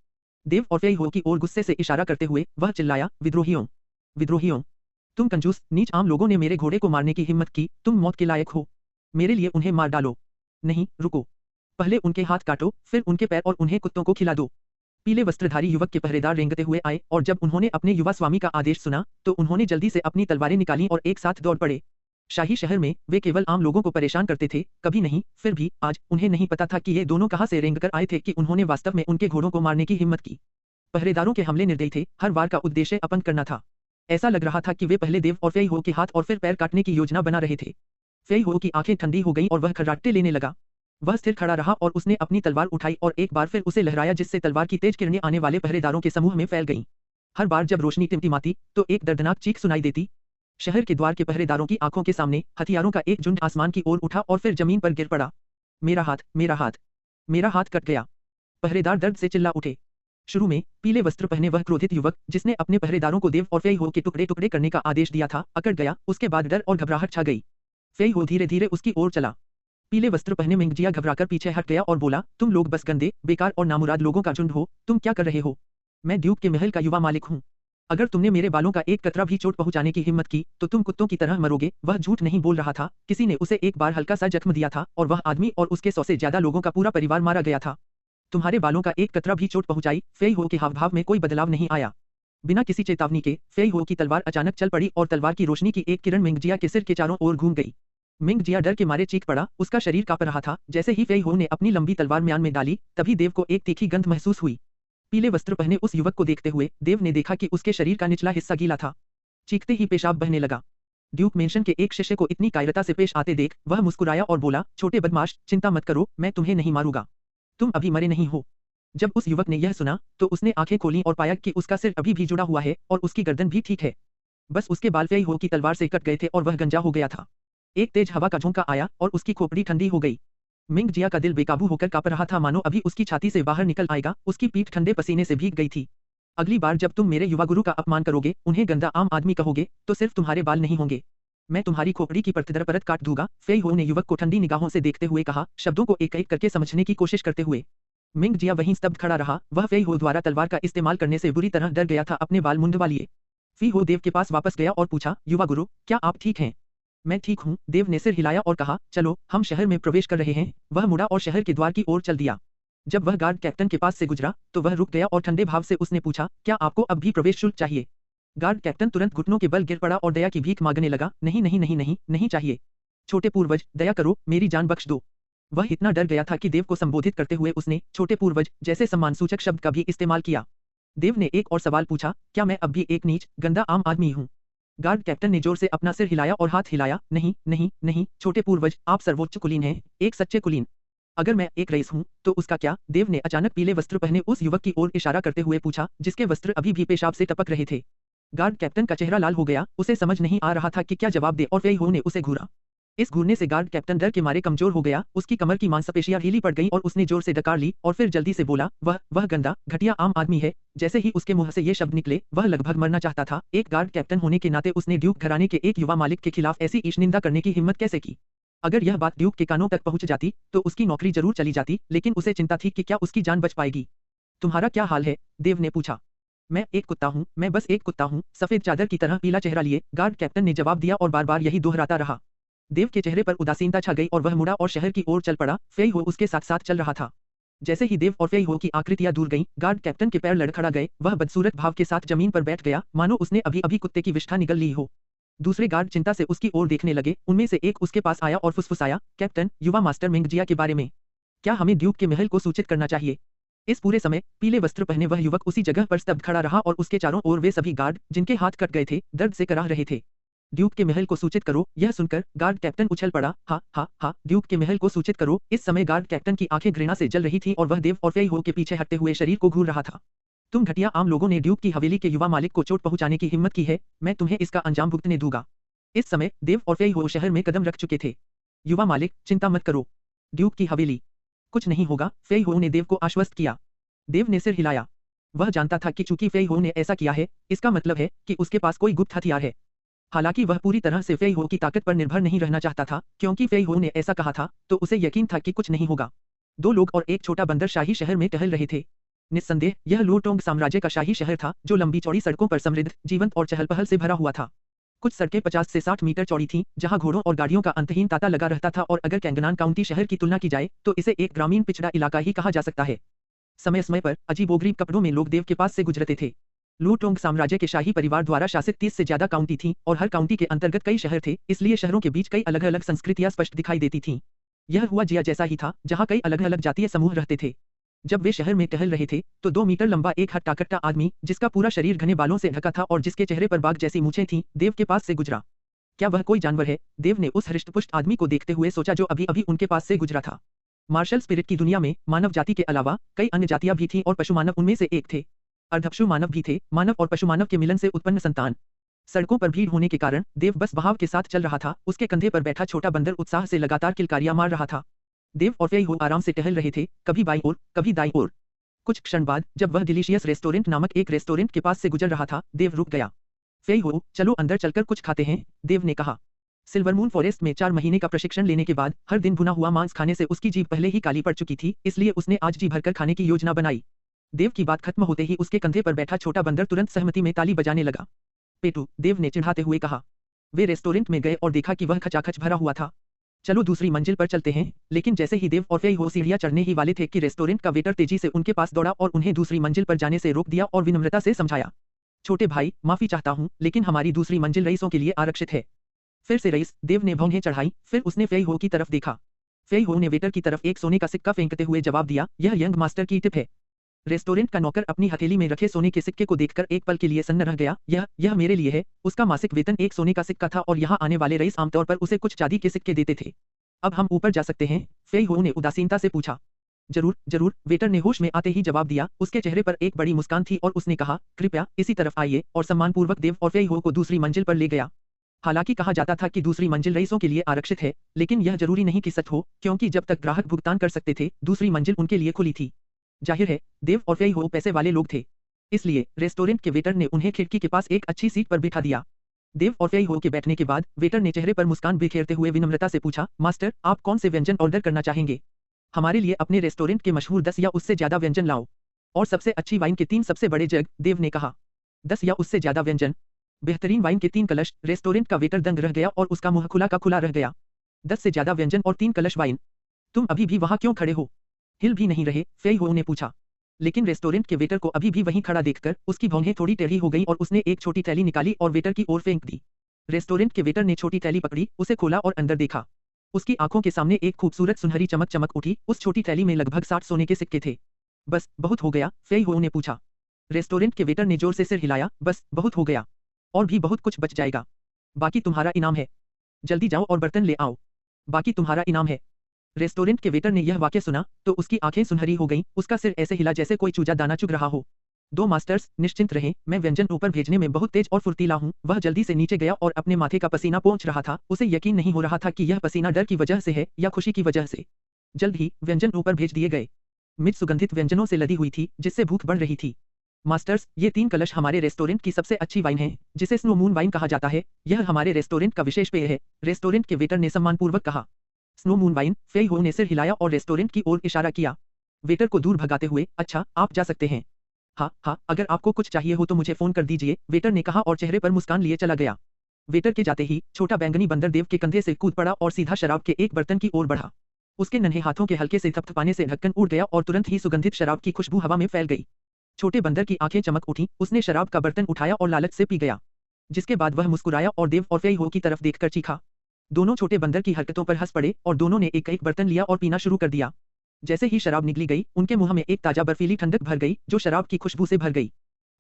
देव और फेई हो की ओर गुस्से से इशारा करते हुए वह चिल्लाया, विद्रोहियों, विद्रोहियों, तुम कंजूस नीच आम लोगों ने मेरे घोड़े को मारने की हिम्मत की, तुम मौत के लायक हो। मेरे लिए उन्हें मार डालो। नहीं, रुको। पहले उनके हाथ काटो, फिर उनके पैर और उन्हें कुत्तों को खिला दो। पीले वस्त्रधारी युवक के पहरेदार रेंगते हुए आए और जब उन्होंने अपने युवा स्वामी का आदेश सुना तो उन्होंने जल्दी से अपनी तलवारें निकालीं और एक साथ दौड़ पड़े। शाही शहर में वे केवल आम लोगों को परेशान करते थे, कभी नहीं, फिर भी आज उन्हें नहीं पता था कि ये दोनों कहां से रेंगकर आए थे कि उन्होंने वास्तव में उनके घोड़ों को मारने की हिम्मत की। पहरेदारों के हमले निर्दयी थे, हर वार का उद्देश्य अपंग करना था। ऐसा लग रहा था कि वे पहले देव और फेई हो के हाथ और फिर पैर काटने की योजना बना रहे थे। फेई हो की आंखें ठंडी हो गईं और वह खर्राटे लेने लगा। वह स्थिर खड़ा रहा और उसने अपनी तलवार उठाई और एक बार फिर उसे लहराया जिससे तलवार की तेज किरणें आने वाले पहरेदारों के समूह में फैल गईं। हर बार जब रोशनी टिमटिमाती तो एक दर्दनाक चीख सुनाई देती। शहर के द्वार के पहरेदारों की आंखों के सामने हथियारों का एक झुंड आसमान की ओर उठा और फिर जमीन पर गिर पड़ा। मेरा हाथ, मेरा हाथ, मेरा हाथ कट गया। पहरेदार दर्द से चिल्ला उठे। शुरू में पीले वस्त्र पहने वह क्रोधित युवक जिसने अपने पहरेदारों को देव और फेई हो के टुकड़े टुकड़े करने का आदेश दिया था, अकड़ गया। उसके बाद डर और घबराहट छा गई। फेई हो धीरे धीरे उसकी ओर चला। पीले वस्त्र पहने मिंगजिया घबराकर पीछे हट गया और बोला, तुम लोग बस गंदे, बेकार और नामुराद लोगों का झुंड हो, तुम क्या कर रहे हो? मैं ड्यूक के महल का युवा मालिक हूँ। अगर तुमने मेरे बालों का एक कतरा भी चोट पहुंचाने की हिम्मत की तो तुम कुत्तों की तरह मरोगे। वह झूठ नहीं बोल रहा था, किसी ने उसे एक बार हल्का सा जख्म दिया था और वह आदमी और उसके 100 से ज्यादा लोगों का पूरा परिवार मारा गया था। तुम्हारे बालों का एक कतरा भी चोट पहुंचाई। फेई हो के हावभाव में कोई बदलाव नहीं आया। बिना किसी चेतावनी के फेई हो की तलवार अचानक चल पड़ी और तलवार की रोशनी की एक किरण मिंगजिया के सिर के चारों ओर घूम गई। मिंगजिया डर के मारे चीख पड़ा, उसका शरीर कांप रहा था। जैसे ही फेई हो ने अपनी लंबी तलवार म्यान में डाली तभी देव को एक तीखी गंध महसूस हुई। पीले वस्त्र पहने उस युवक को देखते हुए देव ने देखा कि उसके शरीर का निचला हिस्सा गीला था। चीखते ही पेशाब बहने लगा। ड्यूक मेंशन के एक शिष्य को इतनी कायरता से पेश आते देख वह मुस्कुराया और बोला, छोटे बदमाश, चिंता मत करो, मैं तुम्हें नहीं मारूंगा। तुम अभी मरे नहीं हो। जब उस युवक ने यह सुना तो उसने आंखें खोलीं और पाया कि उसका सिर अभी भी जुड़ा हुआ है और उसकी गर्दन भी ठीक है। बस उसके बाल फेई हो की तलवार से कट गए थे और वह गंजा हो गया था। एक तेज हवा का झोंका आया और उसकी खोपड़ी ठंडी हो गई। मिंगजिया का दिल बेकाबू होकर कांप रहा था, मानो अभी उसकी छाती से बाहर निकल आएगा। उसकी पीठ ठंडे पसीने से भीग गई थी। अगली बार जब तुम मेरे युवा गुरु का अपमान करोगे, उन्हें गंदा आम आदमी कहोगे, तो सिर्फ तुम्हारे बाल नहीं होंगे, मैं तुम्हारी खोपड़ी की परत दर परत काट दूंगा। फेई हो ने युवक को ठंडी निगाहों से देखते हुए कहा, शब्दों को एक एक करके समझने की कोशिश करते हुए। मिंगजिया वहीं स्तब्ध खड़ा रहा। वह फेई हो द्वारा तलवार का इस्तेमाल करने से बुरी तरह डर गया था। अपने बाल मुंडवा लिए फेई हो देव के पास वापस गया और पूछा, युवा गुरु, क्या आप ठीक हैं? मैं ठीक हूँ, देव ने सिर हिलाया और कहा, चलो हम शहर में प्रवेश कर रहे हैं। वह मुड़ा और शहर के द्वार की ओर चल दिया। जब वह गार्ड कैप्टन के पास से गुजरा तो वह रुक गया और ठंडे भाव से उसने पूछा, क्या आपको अब भी प्रवेश शुल्क चाहिए? गार्ड कैप्टन तुरंत घुटनों के बल गिर पड़ा और दया की भीख मांगने लगा, नहीं नहीं नहीं नहीं नहीं चाहिए। छोटे पूर्वज, दया करो, मेरी जान बख्श दो। वह इतना डर गया था कि देव को संबोधित करते हुए उसने छोटे पूर्वज जैसे सम्मानसूचक शब्द का भी इस्तेमाल किया। देव ने एक और सवाल पूछा, क्या मैं अब भी एक नीच, गंदा आम आदमी हूँ? गार्ड कैप्टन ने जोर से अपना सिर हिलाया और हाथ हिलाया, नहीं नहीं नहीं छोटे पूर्वज, आप सर्वोच्च कुलीन हैं, एक सच्चे कुलीन। अगर मैं एक रईस हूँ तो उसका क्या? देव ने अचानक पीले वस्त्र पहने उस युवक की ओर इशारा करते हुए पूछा, जिसके वस्त्र अभी भी पेशाब से टपक रहे थे। गार्ड कैप्टन का चेहरा लाल हो गया, उसे समझ नहीं आ रहा था कि क्या जवाब दे और फेई हो ने उसे घूरा। इस घूरने से गार्ड कैप्टन डर के मारे कमजोर हो गया। उसकी कमर की मांसपेशियां ढीली पड़ गईं और उसने जोर से डकार ली और फिर जल्दी से बोला, वह गंदा, घटिया आम आदमी है। जैसे ही उसके मुंह से ये शब्द निकले वह लगभग मरना चाहता था। एक गार्ड कैप्टन होने के नाते उसने ड्यूक घराने के एक युवा मालिक के खिलाफ ऐसी ईशनिंदा करने की हिम्मत कैसे की? अगर यह बात ड्यूक के कानों तक पहुंच जाती तो उसकी नौकरी जरूर चली जाती, लेकिन उसे चिंता थी कि क्या उसकी जान बच पाएगी। तुम्हारा क्या हाल है? देव ने पूछा। मैं एक कुत्ता हूँ, मैं बस एक कुत्ता हूँ, सफेद चादर की तरह पीला चेहरा लिए गार्ड कैप्टन ने जवाब दिया और बार बार यही दोहराता रहा। देव के चेहरे पर उदासीनता छा गई और वह मुड़ा और शहर की ओर चल पड़ा। फेई हो उसके साथ साथ चल रहा था। जैसे ही देव और फेई हो की आकृतियां दूर गईं, गार्ड कैप्टन के पैर लड़खड़ा गए। वह बदसूरत भाव के साथ जमीन पर बैठ गया, मानो उसने अभी अभी कुत्ते की विष्ठा निगल ली हो। दूसरे गार्ड चिंता से उसकी ओर देखने लगे। उनमें से एक उसके पास आया और फुसफुसाया, कैप्टन, युवा मास्टर मिंगजिया के बारे में क्या हमें ड्यूक के महल को सूचित करना चाहिए? इस पूरे समय पीले वस्त्र पहने वह युवक उसी जगह पर स्तब्ध खड़ा रहा और उसके चारों ओर वे सभी गार्ड जिनके हाथ कट गए थे दर्द से कराह रहे थे। ड्यूक के महल को सूचित करो। यह सुनकर गार्ड कैप्टन उछल पड़ा। हा हा हा, ड्यूक के महल को सूचित करो। इस समय गार्ड कैप्टन की आंखें घृणा से जल रही थीं और वह देव और फेई हो के पीछे हटते हुए शरीर को घूर रहा था। तुम घटिया आम लोगों ने ड्यूक की हवेली के युवा मालिक को चोट पहुंचाने की हिम्मत की है, मैं तुम्हें इसका अंजाम भुगतने दूंगा। इस समय देव और फेई हो शहर में कदम रख चुके थे। युवा मालिक, चिंता मत करो, ड्यूक की हवेली कुछ नहीं होगा, फेई हो ने देव को आश्वस्त किया। देव ने सिर हिलाया। वह जानता था कि चूंकि फेई हो ने ऐसा किया है, इसका मतलब है कि उसके पास कोई गुप्त हथियार है। हालांकि वह पूरी तरह से फेई हो की ताकत पर निर्भर नहीं रहना चाहता था, क्योंकि फेई हो ने ऐसा कहा था, तो उसे यकीन था कि कुछ नहीं होगा। दो लोग और एक छोटा बंदर शाही शहर में टहल रहे थे। निस्संदेह यह लुटोंग साम्राज्य का शाही शहर था, जो लंबी चौड़ी सड़कों पर समृद्ध, जीवंत और चहल-पहल से भरा हुआ था। कुछ सड़कें 50 से 60 मीटर चौड़ी थीं, जहां घोड़ों और गाड़ियों का अंतहीन तांता लगा रहता था, और अगर कैंगनान काउंटी शहर की तुलना की जाए तो इसे एक ग्रामीण पिछड़ा इलाका ही कहा जा सकता है। समय समय पर अजीबोगरीब कपड़ों में लोग देव के पास से गुजरते थे। लुटोंग साम्राज्य के शाही परिवार द्वारा शासित 30 से ज्यादा काउंटी थीं, और हर काउंटी के अंतर्गत कई शहर थे, इसलिए शहरों के बीच कई अलग-अलग संस्कृतियां स्पष्ट दिखाई देती थीं। यह हुआ जिया जैसा ही था, जहां कई अलग-अलग जातीय समूह रहते थे। जब वे शहर में टहल रहे थे, तो 2 मीटर लंबा एक हट्टा-कट्टा आदमी, जिसका पूरा शरीर घने बालों से ढका था और जिसके चेहरे पर बाघ जैसी मूछें थीं, देव के पास से गुजरा। क्या वह कोई जानवर है? देव ने उस हृष्टपुष्ट आदमी को देखते हुए सोचा जो अभी-अभी उनके पास से गुजरा था। मार्शल स्पिरिट की दुनिया में मानव जाति के अलावा कई अन्य जातियां भी थीं और पशु मानव उनमें से एक थे। अर्धपशु मानव भी थे, मानव और पशु मानव के मिलन से उत्पन्न संतान। सड़कों पर भीड़ होने के कारण देव बस बहाव के साथ चल रहा था। उसके कंधे पर बैठा छोटा बंदर उत्साह से लगातार किलकारियां मार रहा था। देव और फेई हो आराम से टहल रहे थे, कभी बाईं ओर, कभी दाईं ओर। कुछ क्षण बाद जब वह डिलीशियस रेस्टोरेंट नामक एक रेस्टोरेंट के पास से गुजर रहा था, देव रुक गया। फेई हो, चलो अंदर चलकर कुछ खाते हैं, देव ने कहा। सिल्वरमून फॉरेस्ट में 4 महीने का प्रशिक्षण लेने के बाद हर दिन भुना हुआ मांस खाने से उसकी जीभ पहले ही काली पड़ चुकी थी, इसलिए उसने आज जी भरकर खाने की योजना बनाई। देव की बात खत्म होते ही उसके कंधे पर बैठा छोटा बंदर तुरंत सहमति में ताली बजाने लगा। पेटू, देव ने चिढ़ाते हुए कहा। वे रेस्टोरेंट में गए और देखा कि वह खचाखच भरा हुआ था। चलो दूसरी मंजिल पर चलते हैं, लेकिन जैसे ही देव और फेई हो सीढ़ियां चढ़ने ही वाले थे कि रेस्टोरेंट का वेटर तेजी से उनके पास दौड़ा और उन्हें दूसरी मंजिल पर जाने से रोक दिया और विनम्रता से समझाया। छोटे भाई, माफी चाहता हूं, लेकिन हमारी दूसरी मंजिल रईसों के लिए आरक्षित है। फिर से रईस, देव ने भौहें चढ़ाई, फिर उसने फेई हो की तरफ देखा। फेई हो ने वेटर की तरफ एक सोने का सिक्का फेंकते हुए जवाब दिया, यह यंग मास्टर की टिप है। रेस्टोरेंट का नौकर अपनी हथेली में रखे सोने के सिक्के को देखकर एक पल के लिए सन्न रह गया। यह मेरे लिए है। उसका मासिक वेतन एक सोने का सिक्का था और यहाँ आने वाले रईस आमतौर पर उसे कुछ चांदी के सिक्के देते थे। अब हम ऊपर जा सकते हैं? फेई हो ने उदासीनता से पूछा। जरूर जरूर, वेटर ने होश में आते ही जवाब दिया। उसके चेहरे पर एक बड़ी मुस्कान थी और उसने कहा, कृपया इसी तरफ आइए, और सम्मानपूर्वक देव और फेई हो को दूसरी मंजिल पर ले गया। हालांकि कहा जाता था कि दूसरी मंजिल रईसों के लिए आरक्षित है, लेकिन यह जरूरी नहीं कि सच हो, क्योंकि जब तक ग्राहक भुगतान कर सकते थे, दूसरी मंजिल उनके लिए खुली थी। जाहिर है, देव और फेई हो पैसे वाले लोग थे, इसलिए रेस्टोरेंट के वेटर ने उन्हें खिड़की के पास एक अच्छी सीट पर बिठा दिया। देव और फेई हो के बैठने के बाद वेटर ने चेहरे पर मुस्कान बिखेरते हुए विनम्रता से पूछा, मास्टर, आप कौन से व्यंजन ऑर्डर करना चाहेंगे? हमारे लिए अपने रेस्टोरेंट के मशहूर 10 या उससे ज्यादा व्यंजन लाओ, और सबसे अच्छी वाइन के 3 सबसे बड़े जग, देव ने कहा। 10 या उससे ज्यादा व्यंजन, बेहतरीन वाइन के 3 कलश। रेस्टोरेंट का वेटर दंग रह गया और उसका मुंह खुला का खुला रह गया। 10 से ज्यादा व्यंजन और 3 कलश वाइन? तुम अभी भी वहां क्यों खड़े हो? हिल भी नहीं रहे? फेई हो ने पूछा। लेकिन रेस्टोरेंट के वेटर को अभी भी वहीं खड़ा देखकर उसकी भौहें थोड़ी टेढ़ी हो गईं और उसने एक छोटी थैली निकाली और वेटर की ओर फेंक दी। रेस्टोरेंट के वेटर ने छोटी थैली पकड़ी, उसे खोला और अंदर देखा। उसकी आंखों के सामने एक खूबसूरत सुनहरी चमक चमक उठी। उस छोटी थैली में लगभग 60 सोने के सिक्के थे। बस बहुत हो गया? फेई हो ने पूछा। रेस्टोरेंट के वेटर ने जोर से सिर हिलाया। बस बहुत हो गया, और भी बहुत कुछ बच जाएगा। बाकी तुम्हारा इनाम है। जल्दी जाओ और बर्तन ले आओ। बाकी तुम्हारा इनाम है। रेस्टोरेंट के वेटर ने यह वाक्य सुना तो उसकी आंखें सुनहरी हो गईं, उसका सिर ऐसे हिला जैसे कोई चूजा दाना चुग रहा हो। 2 मास्टर्स, निश्चिंत रहें, मैं व्यंजन ऊपर भेजने में बहुत तेज और फुर्तीला हूँ। वह जल्दी से नीचे गया और अपने माथे का पसीना पोंछ रहा था। उसे यकीन नहीं हो रहा था कि यह पसीना डर की वजह से है या खुशी की वजह से। जल्द ही व्यंजन ऊपर भेज दिए गए। मिर्च सुगंधित व्यंजनों से लदी हुई थी, जिससे भूख बढ़ रही थी। मास्टर्स, ये 3 कलश हमारे रेस्टोरेंट की सबसे अच्छी वाइन है, जिसे स्नो मून वाइन कहा जाता है। यह हमारे रेस्टोरेंट का विशेष पेय है, रेस्टोरेंट के वेटर ने सम्मानपूर्वक कहा। Snow moon wine? फेई हो ने सिर हिलाया और रेस्टोरेंट की ओर इशारा किया। वेटर को दूर भगाते हुए, अच्छा, आप जा सकते हैं। हाँ हाँ, अगर आपको कुछ चाहिए हो तो मुझे फोन कर दीजिए, वेटर ने कहा और चेहरे पर मुस्कान लिए चला गया। वेटर के जाते ही छोटा बैंगनी बंदर देव के कंधे से कूद पड़ा और सीधा शराब के एक बर्तन की ओर बढ़ा। उसके नन्हे हाथों के हल्के से थपथपाने से ढक्कन उड़ गया और तुरंत ही सुगंधित शराब की खुशबू हवा में फैल गई। छोटे बंदर की आंखें चमक उठी, उसने शराब का बर्तन उठाया और लालच से पी गया, जिसके बाद वह मुस्कुराया और देव और फेई हो की तरफ देखकर चीखा। दोनों छोटे बंदर की हरकतों पर हंस पड़े और दोनों ने एक एक बर्तन लिया और पीना शुरू कर दिया। जैसे ही शराब निगली गई, उनके मुंह में एक ताजा बर्फीली ठंडक भर गई, जो शराब की खुशबू से भर गई।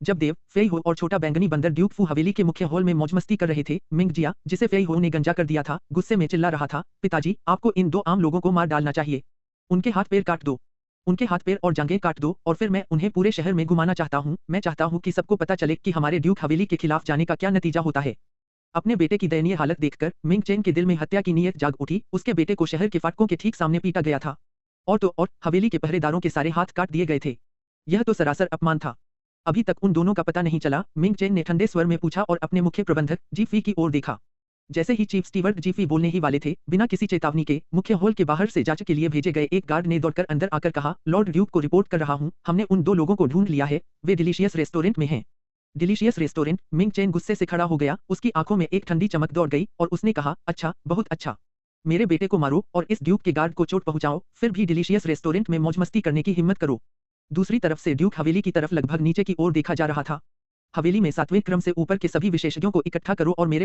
जब देव, फेई हो और छोटा बैंगनी बंदर ड्यूक फू हवेली के मुख्य हॉल में मौज मस्ती कर रहे थे, मिंग जिया, जिसे फेई हो ने गंजा कर दिया था, गुस्से में चिल्ला रहा था, पिताजी, आपको इन 2 आम लोगों को मार डालना चाहिए। उनके हाथ पैर काट दो, उनके हाथ पैर और जांघें काट दो, और फिर मैं उन्हें पूरे शहर में घुमाना चाहता हूँ। मैं चाहता हूँ कि सबको पता चले कि हमारे ड्यूक हवेली के खिलाफ जाने का क्या नतीजा होता है। अपने बेटे की दयनीय हालत देखकर मिंग चेन के दिल में हत्या की नीयत जाग उठी। उसके बेटे को शहर के फाटकों के ठीक सामने पीटा गया था, और हवेली के पहरेदारों के सारे हाथ काट दिए गए थे। यह तो सरासर अपमान था। अभी तक उन दोनों का पता नहीं चला, मिंग चेन ने ठंडे स्वर में पूछा और अपने मुख्य प्रबंधक जीफी की ओर देखा। जैसे ही चीफ स्टीवर्ड जीफी बोलने ही वाले थे, बिना किसी चेतावनी के मुख्य हॉल के बाहर से जांच के लिए भेजे गए एक गार्ड ने दौड़कर अंदर आकर कहा, लॉर्ड ड्यूक को रिपोर्ट कर रहा हूं, हमने उन 2 लोगों को ढूंढ लिया है, वे डिलीशियस रेस्टोरेंट में हैं। Delicious restaurant? मिंग चेन गुस्से से खड़ा हो गया, उसकी आंखों में एक ठंडी चमक दौड़ गई और उसने कहा, अच्छा, बहुत अच्छा। मेरे बेटे को मारो और इस ड्यूक के गार्ड को चोट पहुंचाओ, फिर भी डिलीशियस रेस्टोरेंट में मौज-मस्ती करने की हिम्मत करो। दूसरी तरफ से ड्यूक हवेली की तरफ लगभग नीचे की ओर देखा जा रहा था। हवेली में 7वें क्रम से ऊपर के सभी विशेषज्ञों को इकट्ठा करो और मेरे